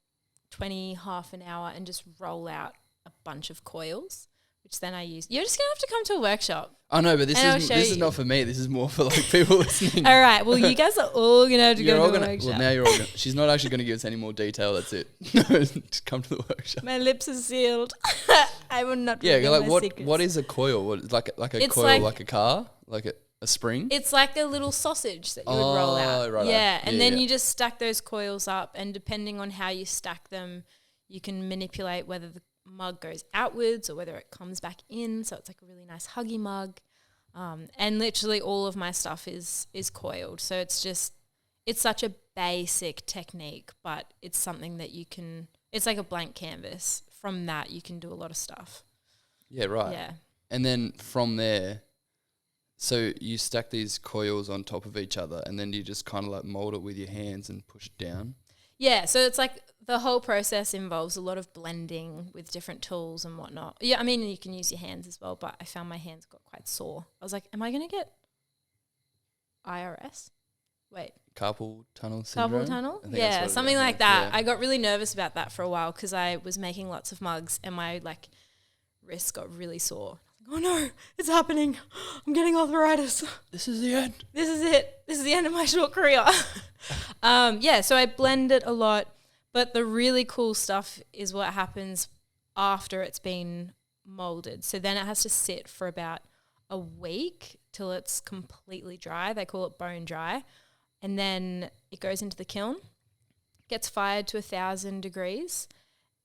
half an hour and just roll out a bunch of coils, which then I use. You're just going to have to come to a workshop. Oh, no, but this is not for me. This is more for like people listening. All right. Well, you guys are all going to have to go to the workshop. Well, now you're all going to. She's not actually going to give us any more detail. That's it. Just come to the workshop. My lips are sealed. I will not reveal my secrets. What is a coil? Like a coil, like a car? Like a spring? It's like a little sausage that you would roll out. Right. Yeah, and then you just stack those coils up, and depending on how you stack them, you can manipulate whether the mug goes outwards or whether it comes back in. So it's like a really nice huggy mug. And literally all of my stuff is coiled. So it's such a basic technique, but it's something that it's like a blank canvas. From that, you can do a lot of stuff. Yeah, right. Yeah. And then from there, so you stack these coils on top of each other, and then you just kind of like mold it with your hands and push it down? Yeah, so it's like the whole process involves a lot of blending with different tools and whatnot. Yeah, I mean, you can use your hands as well, but I found my hands got quite sore. I was like, am I going to get IRS? Wait. Carpal tunnel syndrome? Carpal tunnel? Yeah, something like that. Yeah. I got really nervous about that for a while because I was making lots of mugs and my like wrist got really sore. Oh no, it's happening. I'm getting arthritis. This is the end. This is it. This is the end of my short career. So I blend it a lot. But the really cool stuff is what happens after it's been molded. So then it has to sit for about a week till it's completely dry. They call it bone dry. And then it goes into the kiln, gets fired to 1,000 degrees.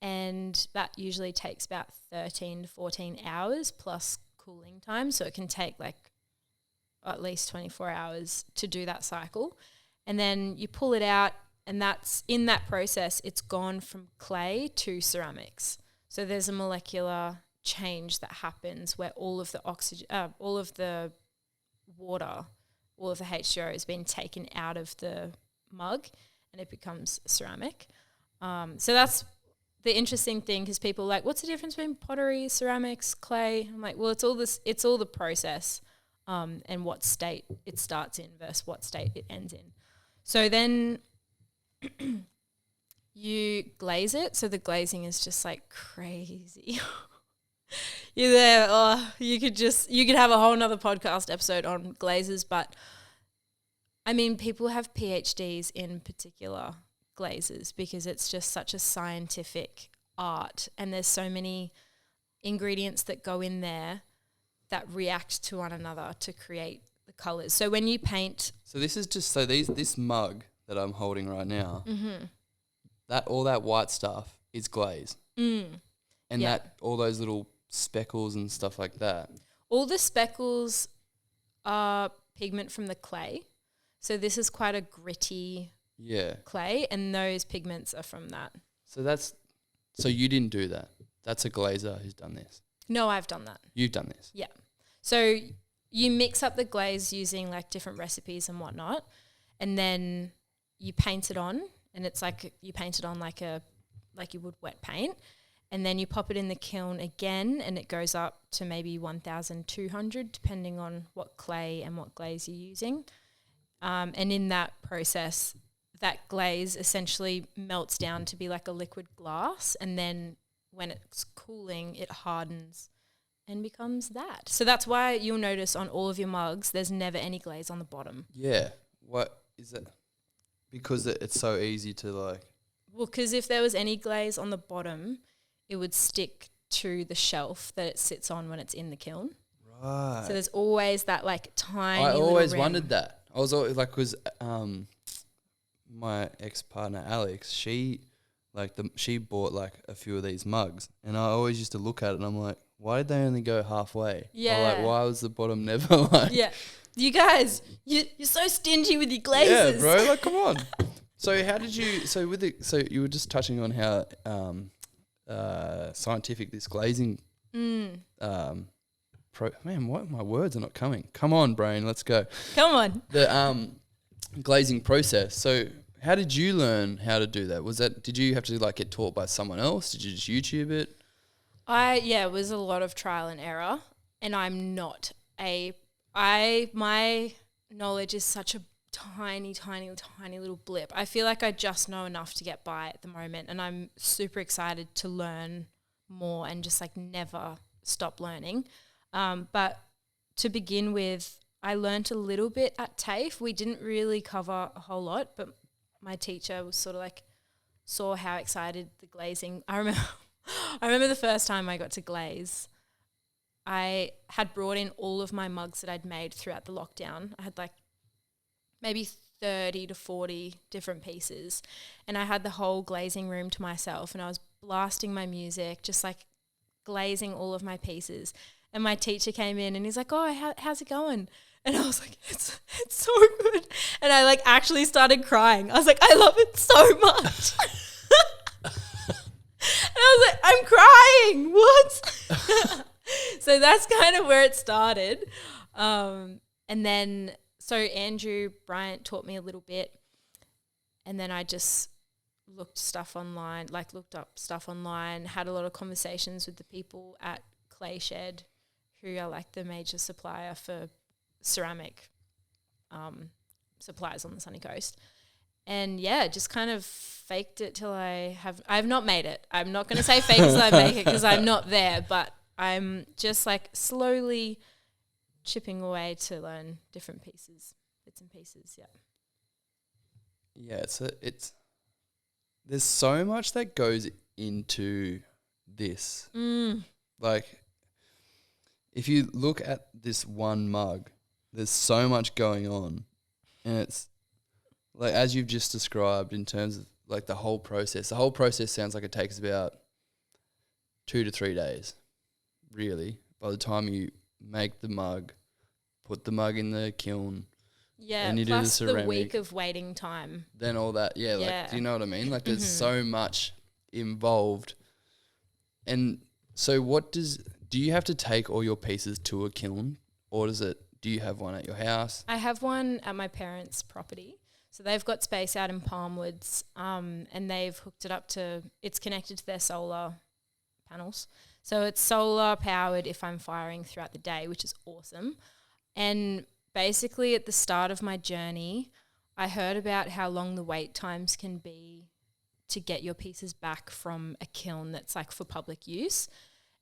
And that usually takes about 13 to 14 hours plus cooling time. So it can take like at least 24 hours to do that cycle. And then you pull it out, and that's in that process, it's gone from clay to ceramics. So there's a molecular change that happens where all of the oxygen, all of the water, all of the H2O has been taken out of the mug and it becomes ceramic. So that's the interesting thing, because people are like, what's the difference between pottery, ceramics, clay? I'm like, well, it's all the process and what state it starts in versus what state it ends in. So then you glaze it. So the glazing is just like crazy. You're there. Oh, you could have a whole nother podcast episode on glazes, but I mean, people have PhDs in particular glazes because it's just such a scientific art, and there's so many ingredients that go in there that react to one another to create the colours. So when you paint, this mug that I'm holding right now, that all that white stuff is glaze, and that all those little speckles and stuff like that. All the speckles are pigment from the clay. So this is quite a gritty clay, and those pigments are from that. So you didn't do that. That's a glazer who's done this. No, I've done that. You've done this. Yeah. So you mix up the glaze using like different recipes and whatnot, and then you paint it on, and it's like you paint it on like you would wet paint, and then you pop it in the kiln again, and it goes up to maybe 1,200 depending on what clay and what glaze you're using. And in that process, that glaze essentially melts down to be like a liquid glass, and then when it's cooling, it hardens and becomes that. So that's why you'll notice on all of your mugs, there's never any glaze on the bottom. Yeah. What is it? Because it's so easy to like... Well, because if there was any glaze on the bottom, it would stick to the shelf that it sits on when it's in the kiln. Right. So there's always that like tiny I little always rim. wondered that. I was always like, because my ex-partner Alex, she like she bought like a few of these mugs, and I always used to look at it and I'm like, why did they only go halfway? Yeah. Or like, why was the bottom never like? Yeah. You guys, you're so stingy with your glazes. Yeah, bro. Like, come on. So how did you? So with it, so you were just touching on how scientific this glazing. Man, what my words are not coming. Come on, brain. Let's go. Come on. The glazing process. So how did you learn how to do that? Did you have to like get taught by someone else? Did you just YouTube it? It was a lot of trial and error, and my knowledge is such a tiny little blip. I feel like I just know enough to get by at the moment, and I'm super excited to learn more and just like never stop learning. But to begin with, I learned a little bit at TAFE. We didn't really cover a whole lot, but my teacher was sort of like saw how excited the glazing. I remember the first time I got to glaze, I had brought in all of my mugs that I'd made throughout the lockdown. I had like maybe 30 to 40 different pieces, and I had the whole glazing room to myself, and I was blasting my music, just like glazing all of my pieces. And my teacher came in and he's like, oh, how's it going? And I was like, it's so good. And I like actually started crying. I was like, I love it so much. And I was like, I'm crying. What? So that's kind of where it started. And then, so Andrew Bryant taught me a little bit. And then I just looked up stuff online, had a lot of conversations with the people at Clay Shed, who are like the major supplier for ceramic supplies on the sunny coast. And yeah, just kind of faked it till I've not made it. I'm not going to say fake till I make it because I'm not there, but I'm just like slowly chipping away to learn different bits and pieces. Yeah. Yeah, it's there's so much that goes into this. Like, if you look at this one mug, there's so much going on, and it's like, as you've just described, in terms of like the whole process sounds like it takes about 2 to 3 days, really, by the time you make the mug, put the mug in the kiln. Yeah, and you plus do the the week of waiting time. Then all that, like, do you know what I mean? Like, there's so much involved. And so do you have to take all your pieces to a kiln, or do you have one at your house? I have one at my parents' property. So they've got space out in Palmwoods, and they've hooked it up it's connected to their solar panels. So it's solar powered if I'm firing throughout the day, which is awesome. And basically at the start of my journey, I heard about how long the wait times can be to get your pieces back from a kiln that's like for public use.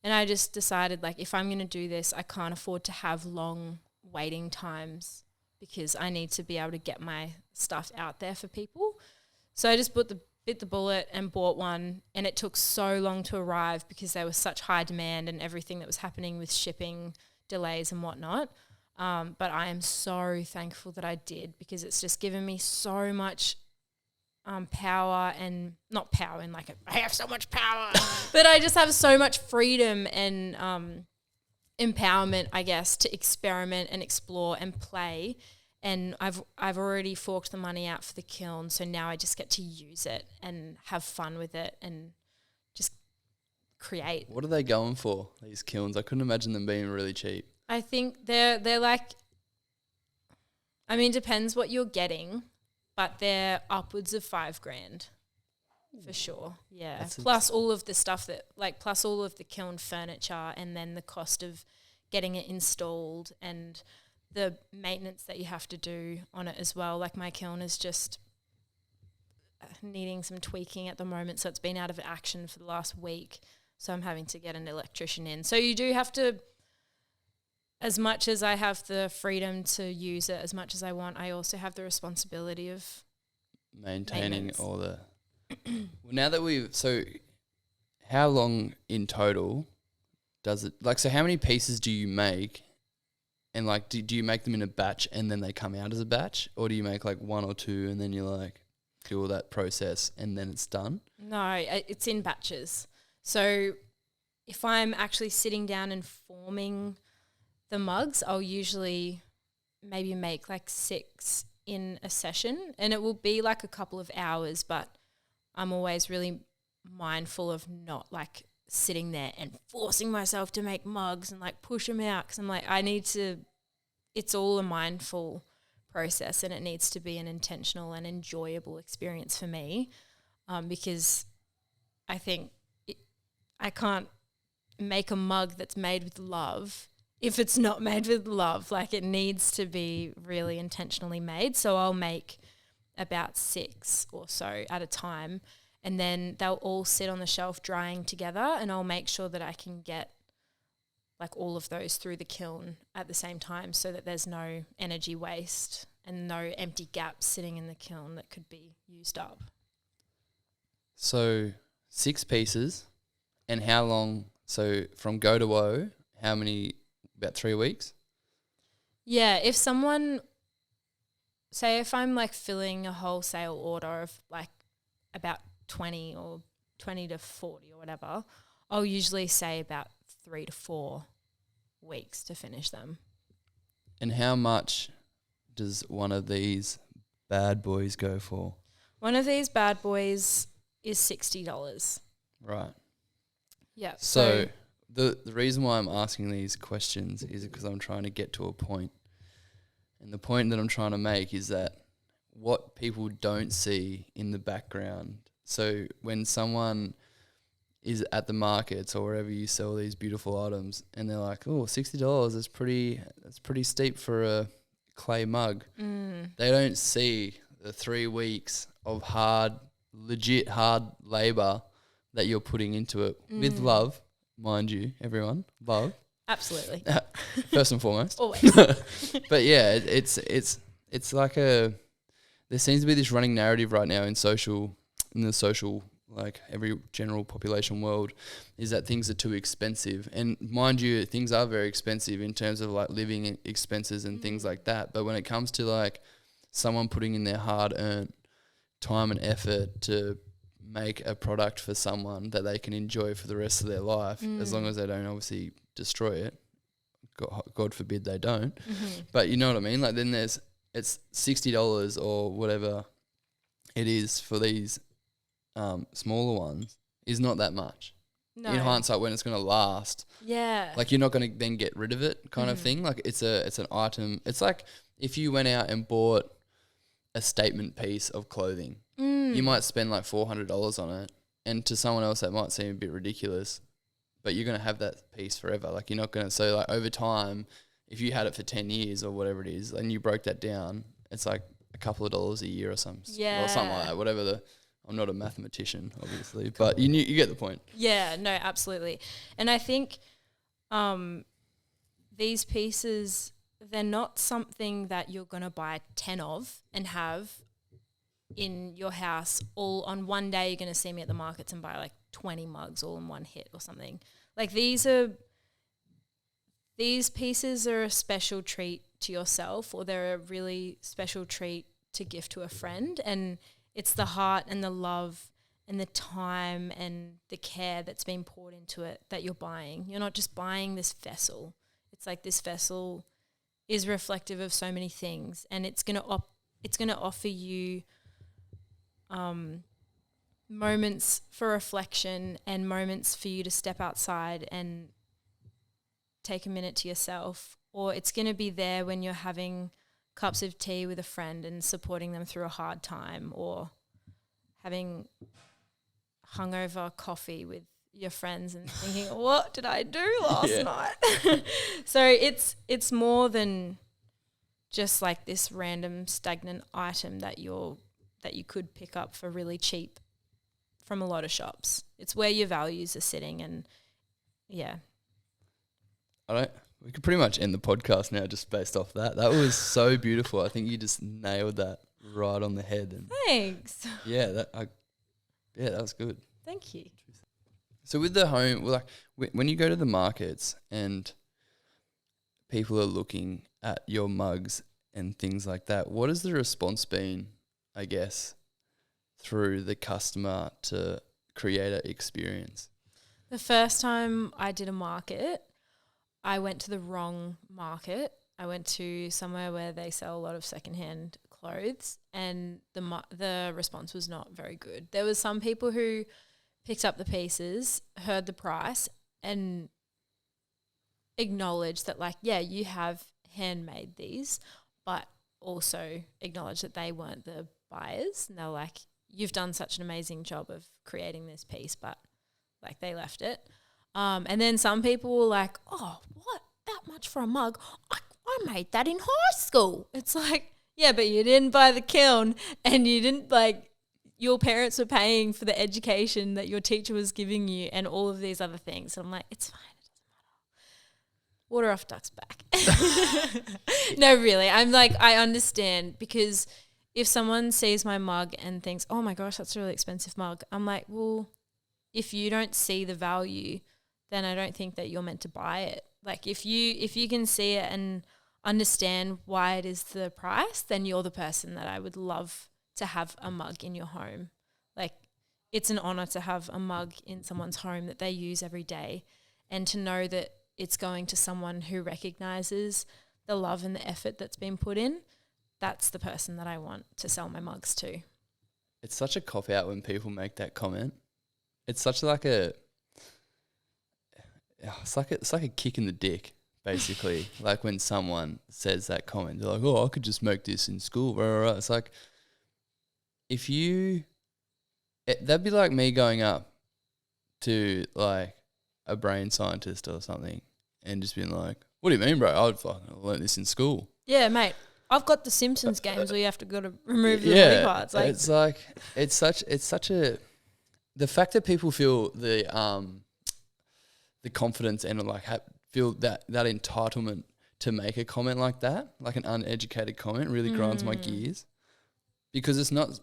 And I just decided, like, if I'm going to do this, I can't afford to have long waiting times because I need to be able to get my stuff out there for people. So I just bit the bullet and bought one, and it took so long to arrive because there was such high demand and everything that was happening with shipping delays and whatnot. But I am so thankful that I did, because it's just given me so much power, and not power in like I have so much power, but I just have so much freedom and empowerment, I guess, to experiment and explore and play. And I've already forked the money out for the kiln, so now I just get to use it and have fun with it and just create. What are they going for, these kilns? I couldn't imagine them being really cheap. I think they're like, I mean, depends what you're getting, but they're upwards of $5,000 for sure. Yeah. That's plus all of the stuff plus all of the kiln furniture, and then the cost of getting it installed and the maintenance that you have to do on it as well. Like, my kiln is just needing some tweaking at the moment, so it's been out of action for the last week. So I'm having to get an electrician in. So you do have to, as much as I have the freedom to use it as much as I want, I also have the responsibility of maintaining all the... Well, now that so how long in total does it, like, so how many pieces do you make? And like, do you make them in a batch and then they come out as a batch, or do you make like one or two and then you're like... do all that process and then it's done? No, it's in batches. So if I'm actually sitting down and forming the mugs, I'll usually maybe make like 6 in a session, and it will be like a couple of hours, but I'm always really mindful of not like sitting there and forcing myself to make mugs and like push them out, because I'm like, it's all a mindful process, and it needs to be an intentional and enjoyable experience for me, because I think I can't make a mug that's made with love if it's not made with love. Like, it needs to be really intentionally made. So I'll make about 6 or so at a time, and then they'll all sit on the shelf drying together, and I'll make sure that I can get like all of those through the kiln at the same time, so that there's no energy waste and no empty gaps sitting in the kiln that could be used up. So 6 pieces, and how long? So from go to woe, how many? About 3 weeks? Yeah, if someone, say if I'm like filling a wholesale order of like about 20 to 40 or whatever, I'll usually say about 3 to 4 weeks to finish them. And how much does one of these bad boys go for? One of these bad boys is $60. Right. Yeah. So the reason why I'm asking these questions is because I'm trying to get to a point. And the point that I'm trying to make is that what people don't see in the background. So when someone is at the markets or wherever you sell these beautiful items and they're like, oh, $60 is pretty steep for a clay mug. They don't see the 3 weeks of legit hard labor that you're putting into it with love, mind you, everyone, love. Absolutely. First and foremost. Always. But yeah, it's like there seems to be this running narrative right now in the social, like every general population world, is that things are too expensive. And mind you, things are very expensive in terms of like living expenses and things like that. But when it comes to like someone putting in their hard-earned time and effort to make a product for someone that they can enjoy for the rest of their life, as long as they don't obviously destroy it, God forbid they don't. But you know what I mean? Like, then it's $60 or whatever it is for these smaller ones is not that much. No. In hindsight, when it's going to last, like you're not going to then get rid of it, kind of thing. Like it's an item. It's like if you went out and bought a statement piece of clothing, you might spend like $400 on it, and to someone else that might seem a bit ridiculous, but you're going to have that piece forever. Like, you're not going to, so like over time, if you had it for 10 years or whatever it is, and you broke that down, it's like a couple of dollars a year or something. Or something like that, whatever I'm not a mathematician, obviously, but you get the point. Yeah, no, absolutely. And I think these pieces, they're not something that you're going to buy 10 of and have in your house all on one day. You're going to see me at the markets and buy like 20 mugs all in one hit or something. Like, these pieces are a special treat to yourself, or they're a really special treat to gift to a friend, and it's the heart and the love and the time and the care that's been poured into it that you're buying. You're not just buying this vessel. It's like this vessel is reflective of so many things, and it's going to offer you moments for reflection and moments for you to step outside and take a minute to yourself, or it's going to be there when you're having cups of tea with a friend and supporting them through a hard time, or having hungover coffee with your friends and thinking, what did I do last night? So it's more than just like this random stagnant item that you could pick up for really cheap from a lot of shops. It's where your values are sitting, and we could pretty much end the podcast now just based off that. That was so beautiful. I think you just nailed that right on the head. And thanks. that was good. Thank you. So with the home, like when you go to the markets and people are looking at your mugs and things like that, what has the response been, I guess, through the customer to create an experience? The first time I did a market, I went to the wrong market. I went to somewhere where they sell a lot of secondhand clothes, and the response was not very good. There was some people who picked up the pieces, heard the price, and acknowledged that, like, yeah, you have handmade these, but also acknowledged that they weren't the buyers. And they're like, you've done such an amazing job of creating this piece, but like they left it. And then some people were like, oh, what? That much for a mug? I made that in high school. It's like, yeah, but you didn't buy the kiln, and you didn't, like, your parents were paying for the education that your teacher was giving you and all of these other things. And I'm like, it's fine. It doesn't matter. Water off duck's back. No, really. I'm like, I understand, because if someone sees my mug and thinks, oh my gosh, that's a really expensive mug, I'm like, well, if you don't see the value, then I don't think that you're meant to buy it. Like, if you can see it and understand why it is the price, then you're the person that I would love to have a mug in your home. Like, it's an honor to have a mug in someone's home that they use every day, and to know that it's going to someone who recognizes the love and the effort that's been put in. That's the person that I want to sell my mugs to. It's such a cop out when people make that comment. It's such like a it's like a kick in the dick, basically. Like when someone says that comment, they're like, oh, I could just make this in school. Blah, blah, blah. It's like, that'd be like me going up to like a brain scientist or something and just being like, what do you mean, bro? I'd fucking learn this in school. Yeah, mate. I've got the Simpsons games where you have to go to remove the body parts. Like, it's such a the fact that people feel the confidence and like feel that entitlement to make a comment like that, like an uneducated comment, really grinds my gears, because it's not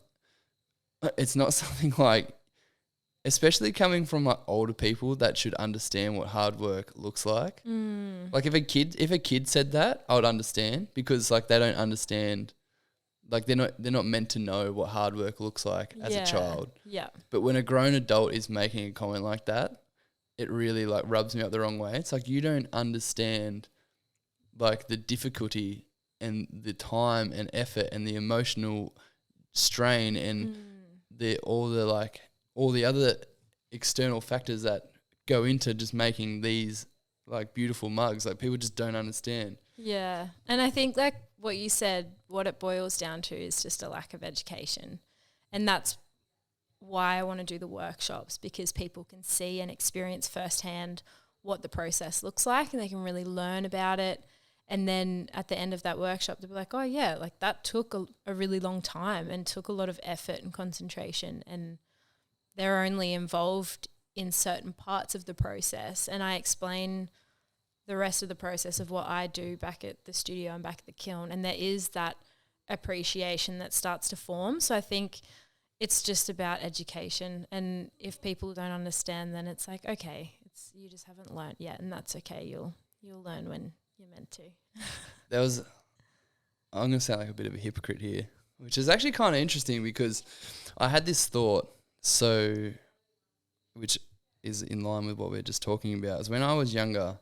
something like, especially coming from like older people that should understand what hard work looks like. Like if a kid said that, I would understand, because like they don't understand, like they're not meant to know what hard work looks like as a child. Yeah. But when a grown adult is making a comment like that, it really like rubs me up the wrong way. It's like, you don't understand like the difficulty and the time and effort and the emotional strain and all the other external factors that go into just making these like beautiful mugs. Like people just don't understand. Yeah. And I think like what you said, what it boils down to is just a lack of education. And that's why I want to do the workshops, because people can see and experience firsthand what the process looks like, and they can really learn about it. And then at the end of that workshop, they'll be like, oh yeah, like that took a really long time and took a lot of effort and concentration, and they're only involved in certain parts of the process. And I explain the rest of the process of what I do back at the studio and back at the kiln, and there is that appreciation that starts to form. So I think it's just about education, and if people don't understand, then it's like, okay, you just haven't learnt yet, and that's okay. You'll learn when you're meant to. I'm going to sound like a bit of a hypocrite here, which is actually kind of interesting, because I had this thought, which is in line with what we are just talking about, is when I was younger,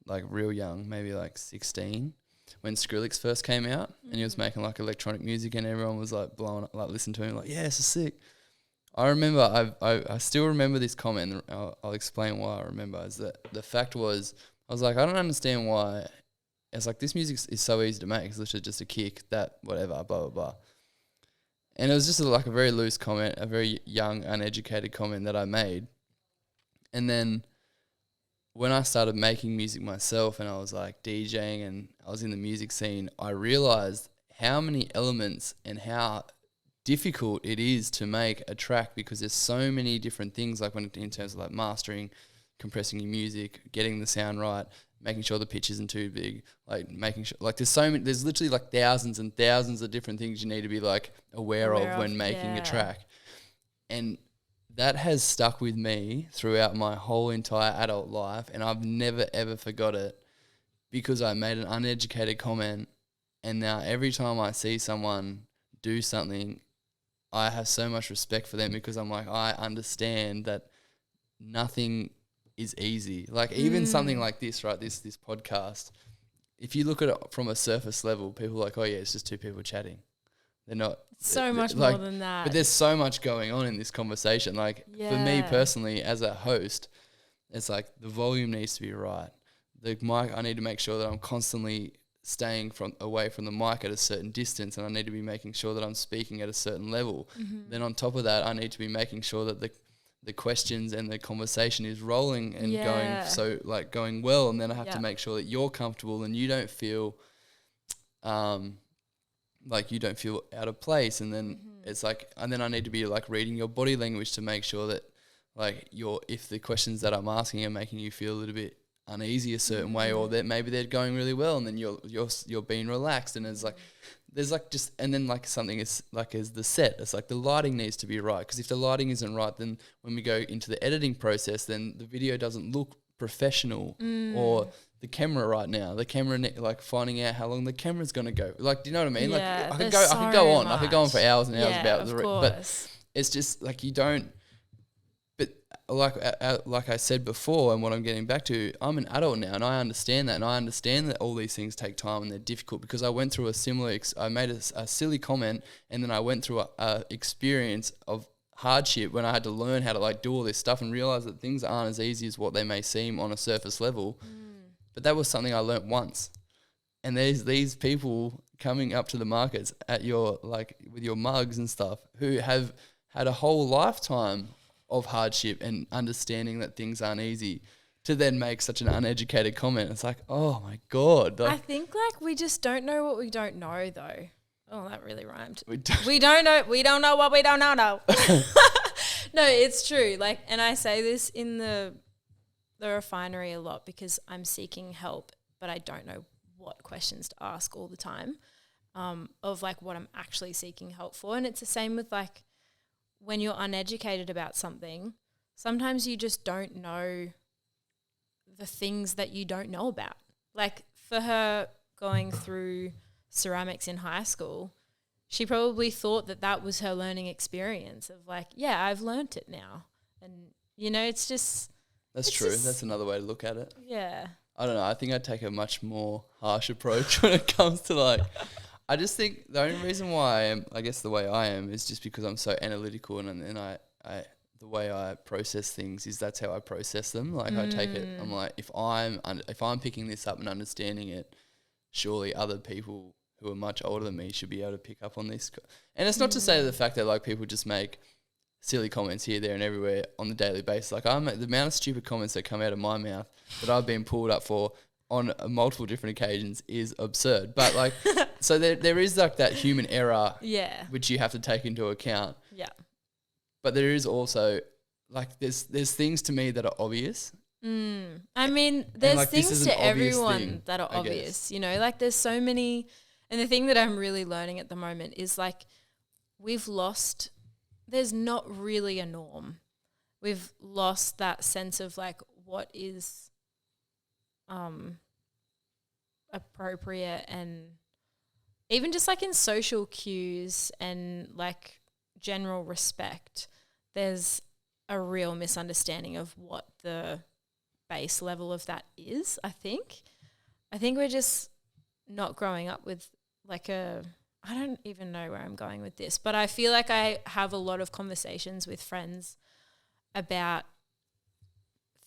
like real young, maybe like 16, when Skrillex first came out and he was making like electronic music and everyone was like blowing up, like listening to him, like, yeah, this is sick. I remember, I still remember this comment, and I'll explain why I remember. Is that the fact was, I was like, I don't understand why. It's like, this music is so easy to make. It's literally just a kick, that, whatever, blah, blah, blah. And it was just like a very loose comment, a very young, uneducated comment that I made. And then when I started making music myself and I was like DJing and I was in the music scene, I realized how many elements and how difficult it is to make a track, because there's so many different things, like when in terms of like mastering, compressing your music, getting the sound right, making sure the pitch isn't too big, like making sure, like there's literally like thousands and thousands of different things you need to be like aware of when making a track. And that has stuck with me throughout my whole entire adult life, and I've never ever forgot it, because I made an uneducated comment, and now every time I see someone do something, I have so much respect for them because I'm like, I understand that nothing is easy. Like even something like this, right? This podcast, if you look at it from a surface level, people are like, oh yeah, it's just two people chatting. They're not so much like, more than that. But there's so much going on in this conversation. Like for me personally, as a host, it's like the volume needs to be right. The mic, I need to make sure that I'm constantly staying away from the mic at a certain distance, and I need to be making sure that I'm speaking at a certain level. Then on top of that, I need to be making sure that the questions and the conversation is rolling and going well, and then I have to make sure that you're comfortable and you don't feel like you don't feel out of place, and then it's like, and then I need to be like reading your body language to make sure that like if the questions that I'm asking are making you feel a little bit uneasy a certain way, or that maybe they're going really well, and then you're being relaxed, and it's like there's like just, and then like something is like as the set, it's like the lighting needs to be right, because if the lighting isn't right, then when we go into the editing process, then the video doesn't look professional. Or the camera right now, like finding out how long the camera's going to go, like, do you know what I mean? Yeah, like I could go on for hours and hours about but it's just like you don't. But like I said before, and what I'm getting back to, I'm an adult now, and I understand that, and I understand that all these things take time and they're difficult, because I went through a similar. I made a silly comment, and then I went through a experience of hardship when I had to learn how to like do all this stuff and realize that things aren't as easy as what they may seem on a surface level. But that was something I learnt once. And there's these people coming up to the markets at your, like, with your mugs and stuff, who have had a whole lifetime of hardship and understanding that things aren't easy, to then make such an uneducated comment. It's like, oh my God. Like, I think like we just don't know what we don't know though. Oh, that really rhymed. We don't know what we don't know. No, it's true. Like, and I say this in the Refinery a lot, because I'm seeking help, but I don't know what questions to ask all the time, of like what I'm actually seeking help for. And it's the same with like when you're uneducated about something, sometimes you just don't know the things that you don't know about. Like for her going through ceramics in high school, she probably thought that was her learning experience of like, yeah, I've learnt it now. And, you know, it's just... That's true. That's another way to look at it. Yeah. I don't know. I think I take a much more harsh approach when it comes to like... I just think the only reason why I am, I guess the way I am, is just because I'm so analytical, and I the way I process things is that's how I process them. Like I take it, I'm like, if I'm picking this up and understanding it, surely other people who are much older than me should be able to pick up on this. And it's not to say the fact that like people just make silly comments here, there and everywhere on the daily basis. Like the amount of stupid comments that come out of my mouth that I've been pulled up for on multiple different occasions is absurd. But like, so there is like that human error, which you have to take into account. Yeah. But there is also like there's things to me that are obvious. I mean, there's like, things to everyone that are obvious, you know, like there's so many. And the thing that I'm really learning at the moment is like there's not really a norm. We've lost that sense of like what is appropriate, and even just like in social cues and like general respect, there's a real misunderstanding of what the base level of that is. I think we're just not growing up with like I don't even know where I'm going with this, but I feel like I have a lot of conversations with friends about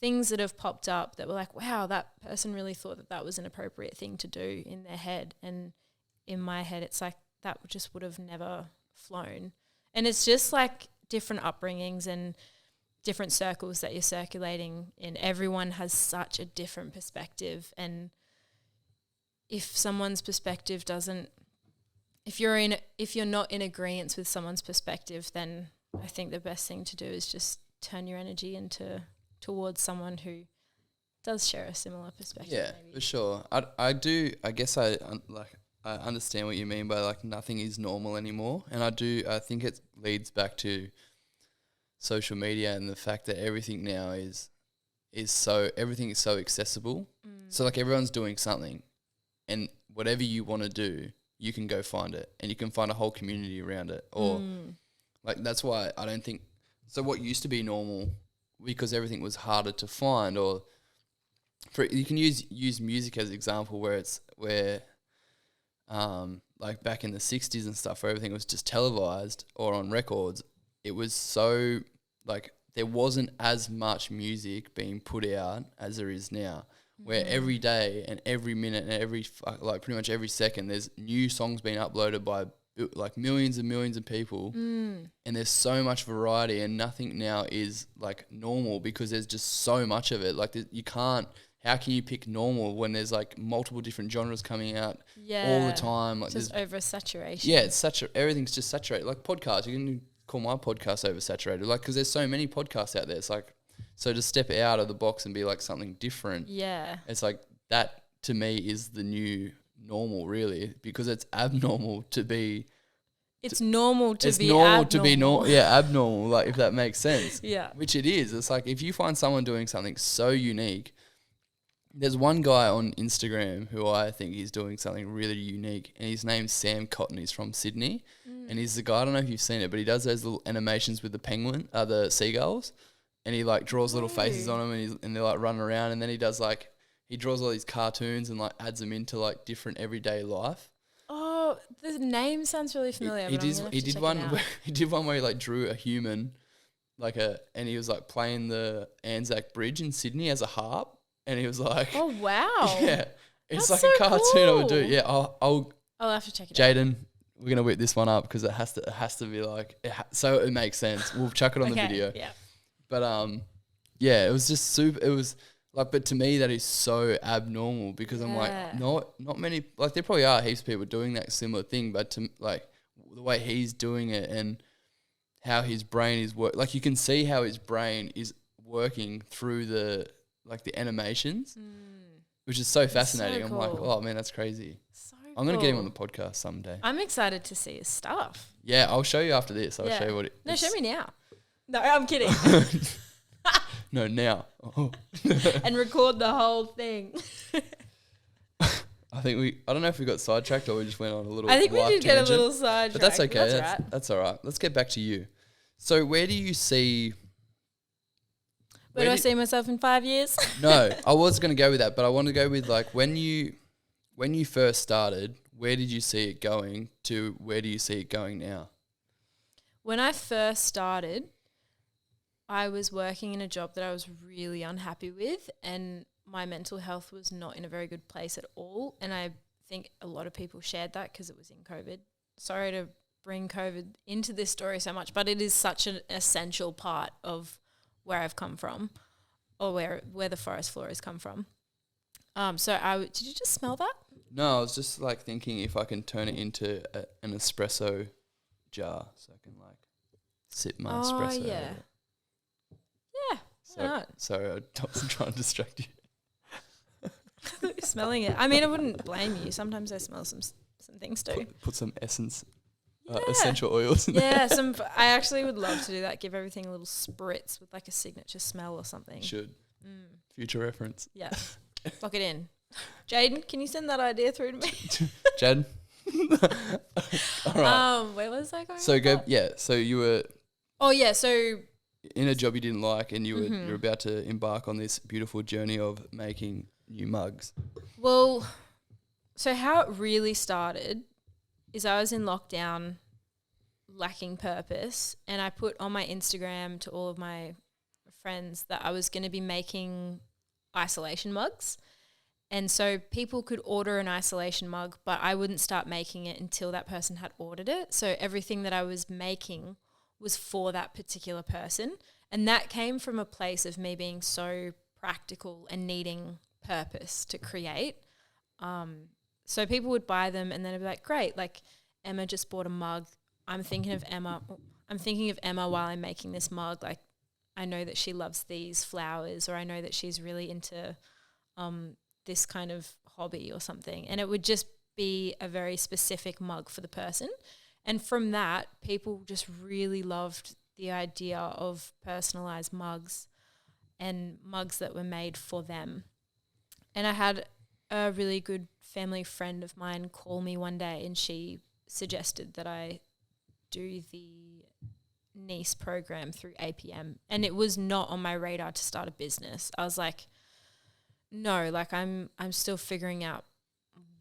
things that have popped up that were like, wow, that person really thought that was an appropriate thing to do in their head. And in my head, it's like that just would have never flown. And it's just like different upbringings and different circles that you're circulating in. Everyone has such a different perspective. And if someone's perspective if you're not in agreement with someone's perspective, then I think the best thing to do is just turn your energy towards someone who does share a similar perspective. Yeah, maybe. For sure. I guess I understand what you mean by like nothing is normal anymore, and I think it leads back to social media and the fact that everything now everything is so accessible. So like everyone's doing something, and whatever you want to do, you can go find it, and you can find a whole community around it. Or Like that's why I don't think so. What used to be normal because everything was harder to find, or for you can use music as an example where like back in the 60s and stuff where everything was just televised or on records, it was so like there wasn't as much music being put out as there is now, where every day and every minute and like pretty much every second there's new songs being uploaded by like millions and millions of people, and there's so much variety, and nothing now is like normal because there's just so much of it. Like you can't. How can you pick normal when there's like multiple different genres coming out all the time? Like just oversaturation. Yeah, it's everything's just saturated. Like podcasts, you can call my podcast oversaturated. Like because there's so many podcasts out there. It's like so to step out of the box and be like something different. Yeah, it's like that to me is the new normal, really, because it's abnormal to be. It's normal to be abnormal. Yeah, abnormal. Like if that makes sense. Yeah, which it is. It's like if you find someone doing something so unique. There's one guy on Instagram who I think he's doing something really unique, and his name's Sam Cotton. He's from Sydney, and he's the guy. I don't know if you've seen it, but he does those little animations with the seagulls, and he like draws little faces on them, and they're like running around, and then he draws all these cartoons and like adds them into like different everyday life. Oh, the name sounds really familiar. He did one where he like drew a human, and he was like playing the Anzac Bridge in Sydney as a harp. And he was like, "Oh wow, yeah, it's that's like so a cartoon cool. I would do." Yeah, I'll have to check it out. Jaden, we're gonna whip this one up because it has to be like so it makes sense. We'll chuck it on the video. Yeah, but yeah, it was just super. It was like, but to me that is so abnormal because I'm like, not many. Like there probably are heaps of people doing that similar thing, but to like the way he's doing it and how his brain is like you can see how his brain is working through the animations, which is so fascinating. So I'm like, cool. oh man, that's crazy. So I'm going to get him on the podcast someday. I'm excited to see his stuff. Yeah, I'll show you after this. I'll show you what it is. No, show me now. No, I'm kidding. No, now. Oh. And record the whole thing. I don't know if we got sidetracked or we just went on a little I think we did tangent, get a little sidetracked. But that's okay. That's all right. Let's get back to you. So where do you see... Where do I see myself in 5 years? No, I was going to go with that, but I want to go with like when you first started, where did you see it going to where do you see it going now? When I first started, I was working in a job that I was really unhappy with, and my mental health was not in a very good place at all. And I think a lot of people shared that because it was in COVID. Sorry to bring COVID into this story so much, but it is such an essential part of where I've come from, or where the Forrest Floor has come from. Did you just smell that? No, I was just like thinking if I can turn it into an espresso jar, so I can like sip my espresso. Oh yeah, yeah. Sorry, I wasn't trying to distract you. I thought you were smelling it. I mean, I wouldn't blame you. Sometimes I smell some things too. Put some essence. Essential oils in there. Yeah, I actually would love to do that. Give everything a little spritz with like a signature smell or something. Should. Future reference. Yeah. Lock it in. Jaden, can you send that idea through to me? Jaden. All right. Where was I going? So you were. Oh yeah. So in a job you didn't like, and you're about to embark on this beautiful journey of making new mugs. Well, so how it really started is I was in lockdown, lacking purpose, and I put on my Instagram to all of my friends that I was going to be making isolation mugs. And so people could order an isolation mug, but I wouldn't start making it until that person had ordered it. So everything that I was making was for that particular person. And that came from a place of me being so practical and needing purpose to create. So people would buy them and then I'd be like, great, like Emma just bought a mug. I'm thinking of Emma while I'm making this mug. Like I know that she loves these flowers, or I know that she's really into this kind of hobby or something. And it would just be a very specific mug for the person. And from that, people just really loved the idea of personalized mugs and mugs that were made for them. And I had a really good family friend of mine call me one day, and she suggested that I do the niece program through APM, and it was not on my radar to start a business. I was like, no, like I'm still figuring out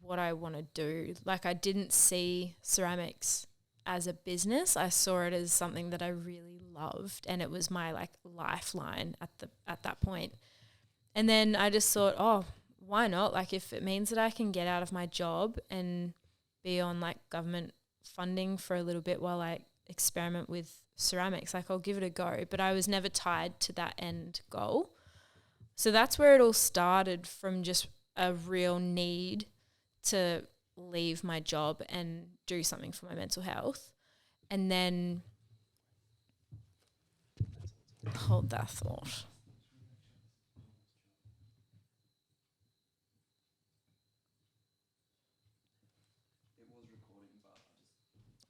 what I want to do. Like I didn't see ceramics as a business. I saw it as something that I really loved, and it was my like lifeline at that point. And then I just thought, oh, why not? Like if it means that I can get out of my job and be on like government funding for a little bit while I experiment with ceramics, like I'll give it a go. But I was never tied to that end goal. So that's where it all started, from just a real need to leave my job and do something for my mental health. And then hold that thought.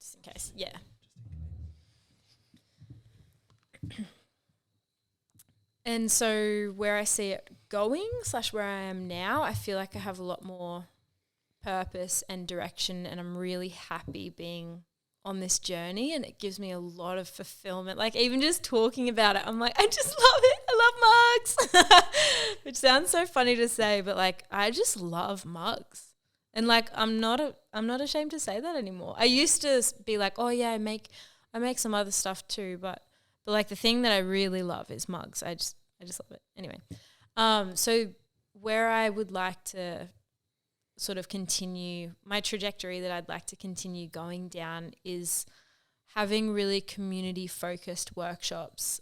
Just in case, yeah. And so where I see it going / where I am now, I feel like I have a lot more purpose and direction, and I'm really happy being on this journey, and it gives me a lot of fulfillment. Like even just talking about it, I'm like, I just love it. I love mugs, which sounds so funny to say, but like I just love mugs. And like I'm not ashamed to say that anymore. I used to be like, oh yeah, I make some other stuff too, but like the thing that I really love is mugs. I just love it. Anyway, so where I would like to sort of continue my trajectory, that I'd like to continue going down, is having really community focused workshops,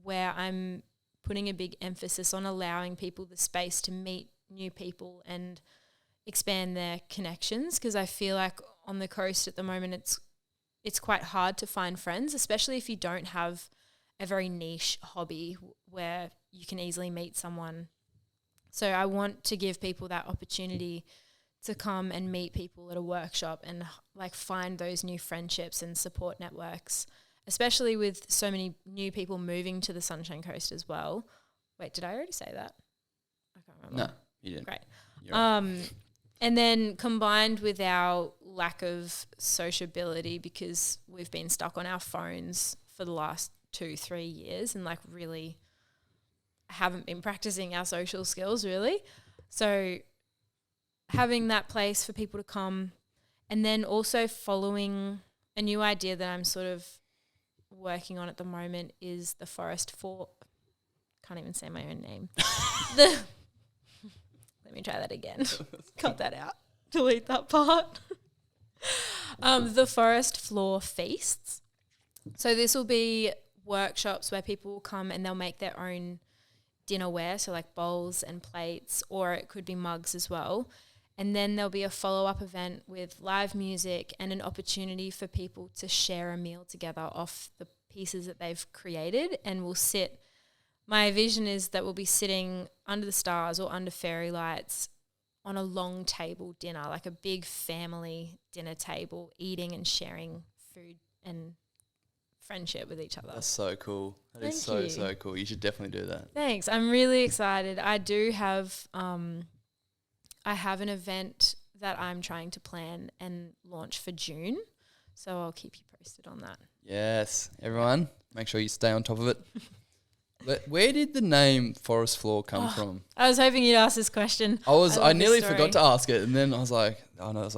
where I'm putting a big emphasis on allowing people the space to meet new people and expand their connections, because I feel like on the coast at the moment it's quite hard to find friends, especially if you don't have a very niche hobby where you can easily meet someone. So I want to give people that opportunity to come and meet people at a workshop and like find those new friendships and support networks, especially with so many new people moving to the Sunshine Coast as well. Wait, did I already say that? I can't remember. No, you didn't. Great. Right. And then combined with our lack of sociability, because we've been stuck on our phones for the last 2-3 years and like really haven't been practicing our social skills really. So having that place for people to come, and then also following a new idea that I'm sort of working on at the moment is the Forrest Floor. Can't even say my own name. Let me try that again. Cut that out. Delete that part. The Forrest Floor feasts. So this will be workshops where people will come and they'll make their own dinnerware, so like bowls and plates, or it could be mugs as well. And then there'll be a follow-up event with live music and an opportunity for people to share a meal together off the pieces that they've created. And we'll sit, my vision is that we'll be sitting under the stars or under fairy lights on a long table dinner, like a big family dinner table, eating and sharing food and friendship with each other. That's so cool. That Thank is so, you. so cool. You should definitely do that. Thanks. I'm really excited. I do have I have an event that I'm trying to plan and launch for June, so I'll keep you posted on that. Yes. Everyone, make sure you stay on top of it. Where did the name Forrest Floor come from? I was hoping you'd ask this question. I nearly forgot to ask it, and then I was like,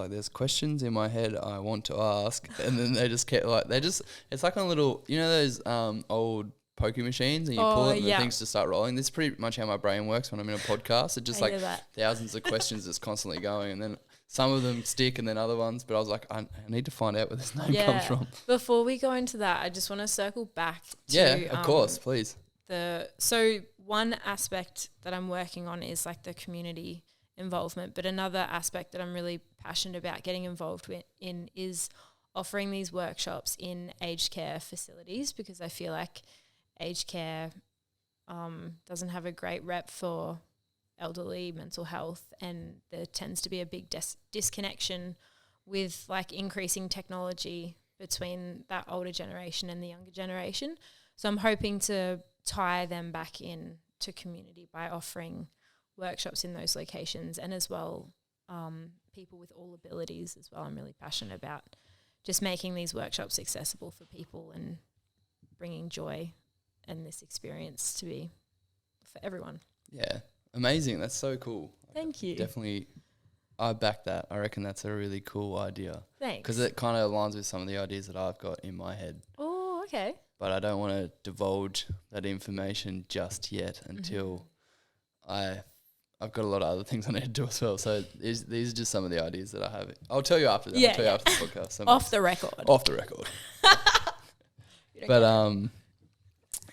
there's questions in my head I want to ask, and then they just kept it's like on a little, you know those old poker machines, and you pull it and the things just start rolling. This is pretty much how my brain works when I'm in a podcast. It just thousands of questions that's constantly going, and then some of them stick and then other ones, but I was like, I need to find out where this name comes from. Before we go into that, I just want to circle back to... Yeah, of course, please. So one aspect that I'm working on is like the community involvement, but another aspect that I'm really passionate about getting involved in is offering these workshops in aged care facilities, because I feel like aged care doesn't have a great rep for elderly mental health, and there tends to be a big disconnection with like increasing technology between that older generation and the younger generation. So I'm hoping to tie them back in to community by offering workshops in those locations, and as well people with all abilities as well. I'm really passionate about just making these workshops accessible for people and bringing joy and this experience to be for everyone. Yeah, amazing. That's so cool. Thank you. Definitely, I back that. I reckon that's a really cool idea. Thanks. Because it kind of aligns with some of the ideas that I've got in my head. Oh, okay. But I don't want to divulge that information just yet until I've got a lot of other things I need to do as well. So these are just some of the ideas that I have. I'll tell you after that. Yeah, I'll tell you after the podcast. Off the record. Off the record. But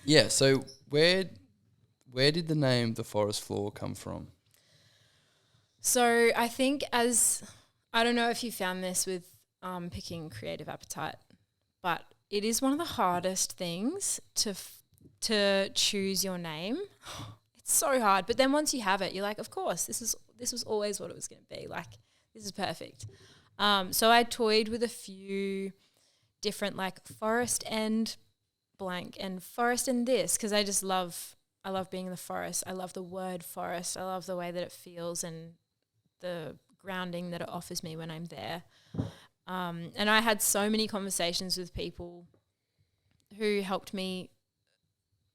yeah. So where did the name The Forrest Floor come from? So I think I don't know if you found this with picking creative appetite, but it is one of the hardest things to choose your name. It's so hard. But then once you have it, you're like, of course, this was always what it was going to be. Like, this is perfect. So I toyed with a few different, like, forest and blank and forest and this, because I love being in the forest. I love the word forest. I love the way that it feels and the grounding that it offers me when I'm there. And I had so many conversations with people who helped me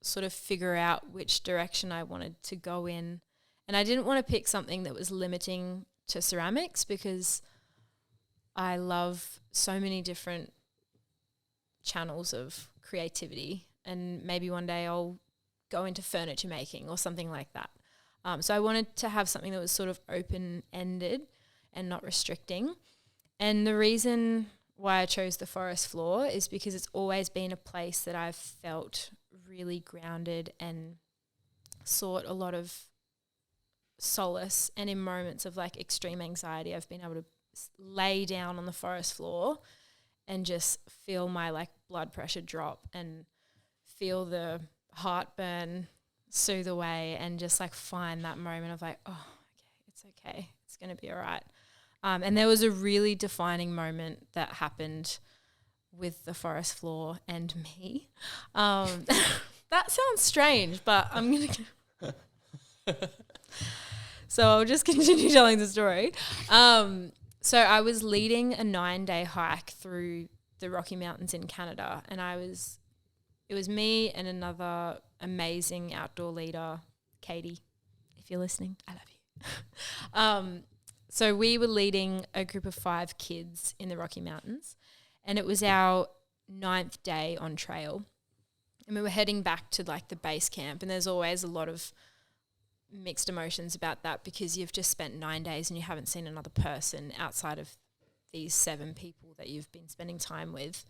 sort of figure out which direction I wanted to go in. And I didn't want to pick something that was limiting to ceramics because I love so many different channels of creativity, and maybe one day I'll go into furniture making or something like that. So I wanted to have something that was sort of open-ended and not restricting. And the reason why I chose the Forrest Floor is because it's always been a place that I've felt really grounded and sought a lot of solace. And in moments of like extreme anxiety, I've been able to lay down on the forest floor and just feel my like blood pressure drop and feel the heartburn soothe away and just like find that moment of like, oh, okay, it's going to be all right. And there was a really defining moment that happened with the forest floor and me. That sounds strange, but I'm going to... So I'll just continue telling the story. So I was leading a 9-day hike through the Rocky Mountains in Canada, and it was me and another amazing outdoor leader, Katie. If you're listening, I love you. So we were leading a group of 5 kids in the Rocky Mountains, and it was our 9th day on trail. And we were heading back to like the base camp, and there's always a lot of mixed emotions about that because you've just spent 9 days and you haven't seen another person outside of these 7 people that you've been spending time with.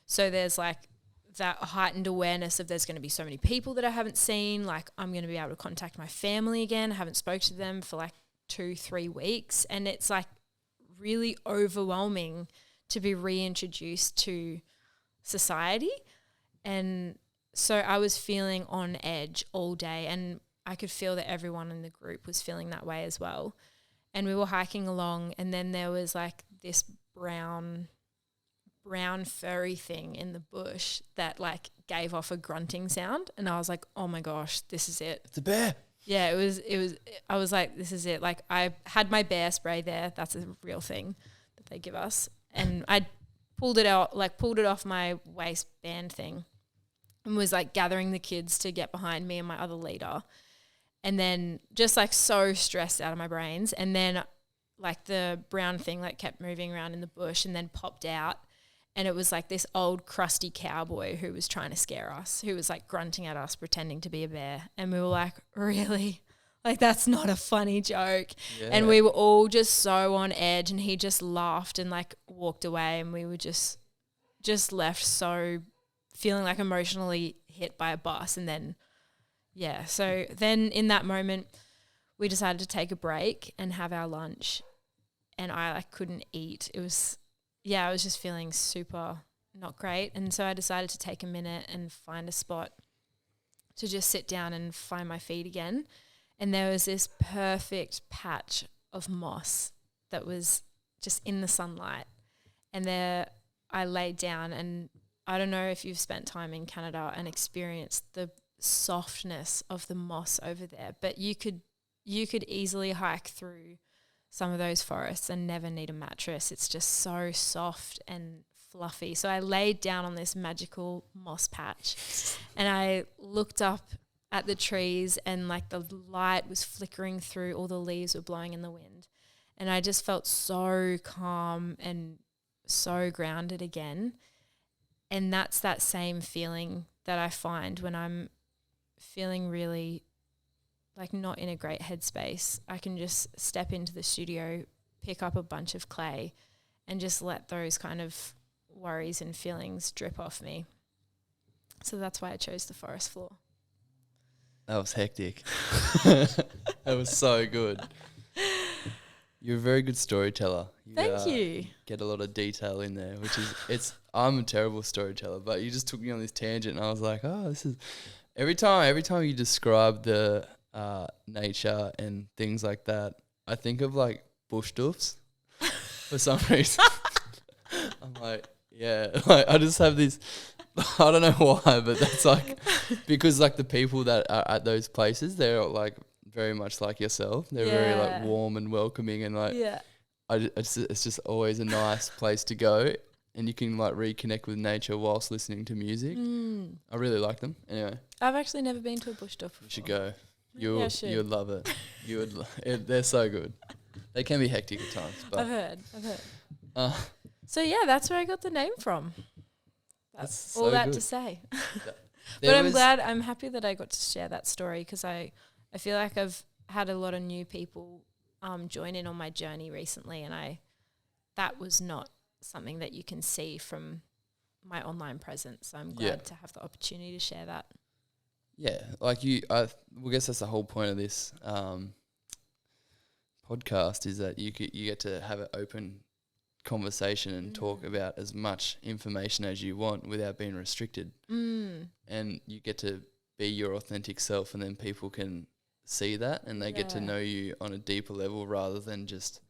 So there's like that heightened awareness of there's going to be so many people that I haven't seen. Like, I'm going to be able to contact my family again. I haven't spoken to them for like 2-3 weeks, and it's like really overwhelming to be reintroduced to society. And so I was feeling on edge all day, and I could feel that everyone in the group was feeling that way as well. And we were hiking along, and then there was like this brown furry thing in the bush that like gave off a grunting sound, and I was like, oh my gosh, this is it. It's a bear. Yeah, it was I was like, this is it. Like, I had my bear spray there. That's a real thing that they give us. And I pulled it off my waistband thing and was like gathering the kids to get behind me and my other leader. And then just like so stressed out of my brains. And then like the brown thing like kept moving around in the bush and then popped out. And it was like this old crusty cowboy who was trying to scare us, who was like grunting at us, pretending to be a bear. And we were like, really? Like, that's not a funny joke. Yeah. And we were all just so on edge, and he just laughed and like walked away, and we were just left so feeling like emotionally hit by a bus. And then, yeah, so then in that moment we decided to take a break and have our lunch, and I like couldn't eat. I was just feeling super not great. And so I decided to take a minute and find a spot to just sit down and find my feet again. And there was this perfect patch of moss that was just in the sunlight. And there I laid down, and I don't know if you've spent time in Canada and experienced the softness of the moss over there, but you could easily hike through some of those forests and never need a mattress. It's just so soft and fluffy. So I laid down on this magical moss patch and I looked up at the trees and like the light was flickering through, all the leaves were blowing in the wind. And I just felt so calm and so grounded again. And that's that same feeling that I find when I'm feeling really like not in a great headspace. I can just step into the studio, pick up a bunch of clay and just let those kind of worries and feelings drip off me. So that's why I chose the Forrest Floor. That was hectic. That was so good. You're a very good storyteller. Thank you. Get a lot of detail in there, which is I'm a terrible storyteller, but you just took me on this tangent and I was like, oh, this is every time you describe the nature and things like that, I think of like bush doofs for some reason. I'm like, yeah, like I just have this, I don't know why, but that's like, because like the people that are at those places, they're like very much like yourself. They're very like warm and welcoming and like, it's just always a nice place to go and you can like reconnect with nature whilst listening to music. I really like them. Anyway. I've actually never been to a bush doof before. You should go. You would love it. They're so good. They can be hectic at times. But I've heard. So yeah, that's where I got the name from. That's all so that good to say. But I'm happy that I got to share that story because I feel like I've had a lot of new people join in on my journey recently, and that was not something that you can see from my online presence. So I'm glad to have the opportunity to share that. Yeah, like I guess that's the whole point of this podcast is that you get to have an open conversation and talk about as much information as you want without being restricted. And you get to be your authentic self, and then people can see that and they get to know you on a deeper level rather than just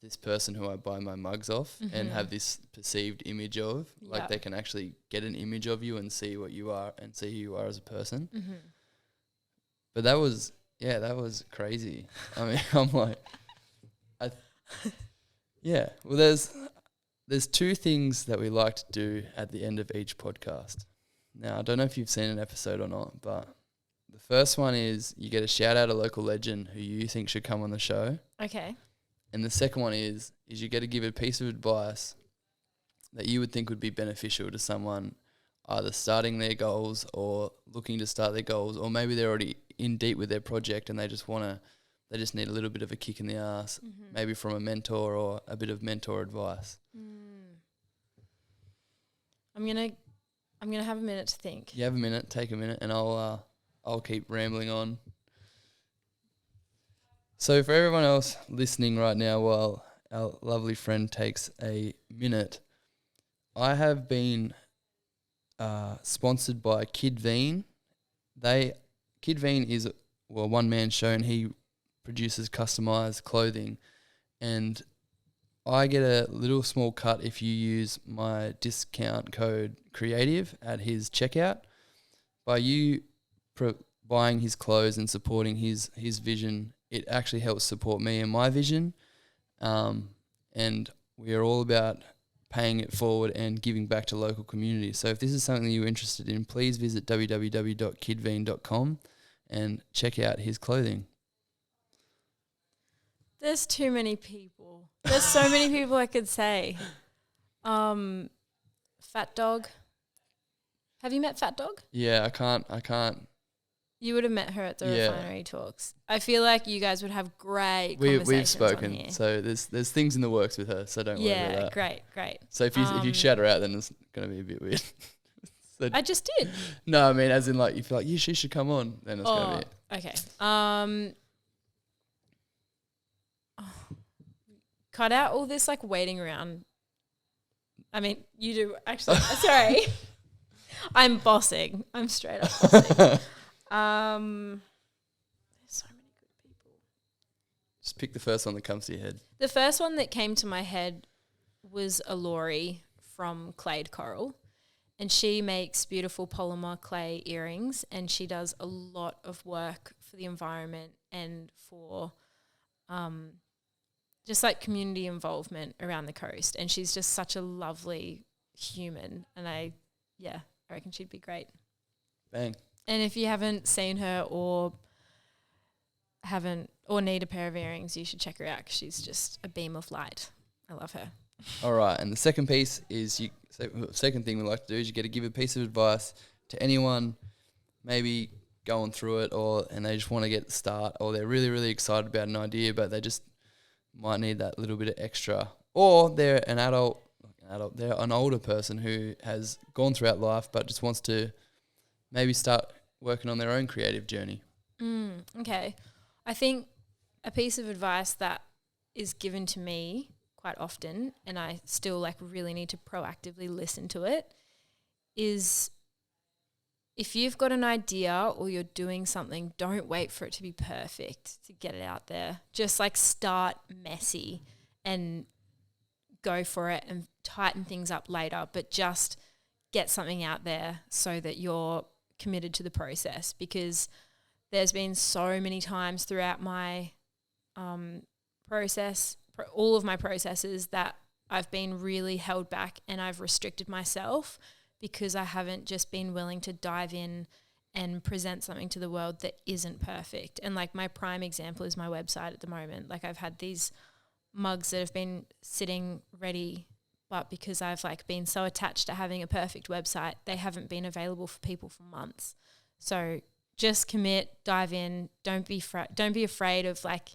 this person who I buy my mugs off and have this perceived image of. Like they can actually get an image of you and see what you are and see who you are as a person. But that was crazy. I mean, I'm like, well, there's two things that we like to do at the end of each podcast. Now, I don't know if you've seen an episode or not, but the first one is you get a shout out a local legend who you think should come on the show. Okay. And the second one is you get to give a piece of advice that you would think would be beneficial to someone either starting their goals or looking to start their goals, or maybe they're already in deep with their project and they just need a little bit of a kick in the ass, maybe from a mentor or a bit of mentor advice. I'm gonna have a minute to think. You have a minute, take a minute, and I'll keep rambling on. So for everyone else listening right now while our lovely friend takes a minute, I have been sponsored by Kid Veen. Kid Veen is a one-man show and he produces customized clothing, and I get a little small cut if you use my discount code CREATIVE at his checkout. By you buying his clothes and supporting his vision, it actually helps support me and my vision. And we are all about paying it forward and giving back to local communities. So if this is something that you're interested in, please visit www.kidveen.com and check out his clothing. There's too many people. There's so many people I could say. Fat Dog. Have you met Fat Dog? Yeah, I can't. You would have met her at the Refinery talks. I feel like you guys would have great conversations. We've spoken, on here. So there's things in the works with her. So don't worry about that. Yeah, great. So if you shout her out, then it's gonna be a bit weird. So I just did. No, I mean as in like if you're like she should come on, then it's gonna be it. Okay. Cut out all this like waiting around. I mean, you do actually. Sorry, I'm bossing. I'm straight up bossing. There's so many good people. Just pick the first one that comes to your head. The first one that came to my head was Alori from Clade Coral, and she makes beautiful polymer clay earrings, and she does a lot of work for the environment and for just like community involvement around the coast. And she's just such a lovely human, and I reckon she'd be great. Bang. And if you haven't seen her or need a pair of earrings, you should check her out 'cause she's just a beam of light. I love her. All right, and the second piece is second thing we like to do is you get to give a piece of advice to anyone maybe going through it and they just want to get the start, or they're really, really excited about an idea but they just might need that little bit of extra, or they're an they're an older person who has gone throughout life but just wants to maybe start working on their own creative journey. Okay. I think a piece of advice that is given to me quite often, and I still like really need to proactively listen to it, is if you've got an idea or you're doing something, don't wait for it to be perfect to get it out there. Just like start messy and go for it and tighten things up later, but just get something out there so that you're committed to the process, because there's been so many times throughout my process, all of my processes, that I've been really held back and I've restricted myself because I haven't just been willing to dive in and present something to the world that isn't perfect. And like my prime example is my website at the moment. Like I've had these mugs that have been sitting ready, but because I've like been so attached to having a perfect website, they haven't been available for people for months. So just commit, dive in. Don't be afraid of like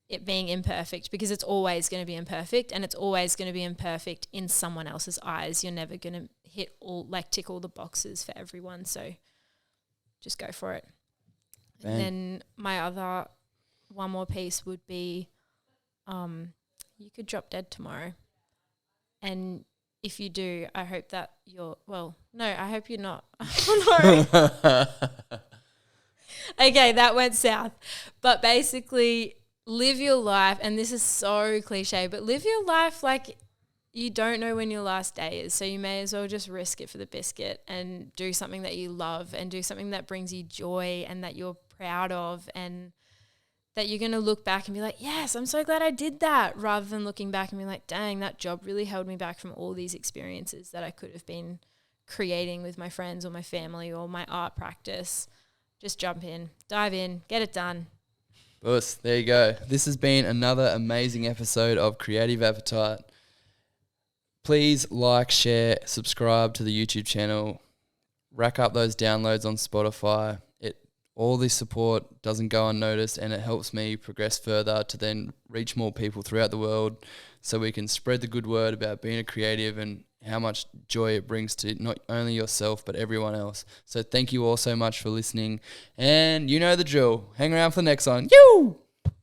it being imperfect, because it's always going to be imperfect, and it's always going to be imperfect in someone else's eyes. You're never going to tick all the boxes for everyone. So just go for it. Bang. And then my one more piece would be, you could drop dead tomorrow. And if you do, I hope that I hope you're not. Oh, no. Okay, that went south. But basically, live your life, and this is so cliche, but live your life like you don't know when your last day is. So you may as well just risk it for the biscuit and do something that you love and do something that brings you joy and that you're proud of, and that you're going to look back and be like, yes, I'm so glad I did that, rather than looking back and be like, dang, that job really held me back from all these experiences that I could have been creating with my friends or my family or my art practice. Just jump in, dive in, get it done. Boss, there you go. This has been another amazing episode of Creative Appetite. Please like, share, subscribe to the YouTube channel. Rack up those downloads on Spotify. All this support doesn't go unnoticed, and it helps me progress further to then reach more people throughout the world, so we can spread the good word about being a creative and how much joy it brings to not only yourself but everyone else. So thank you all so much for listening, and you know the drill. Hang around for the next one. Yoo!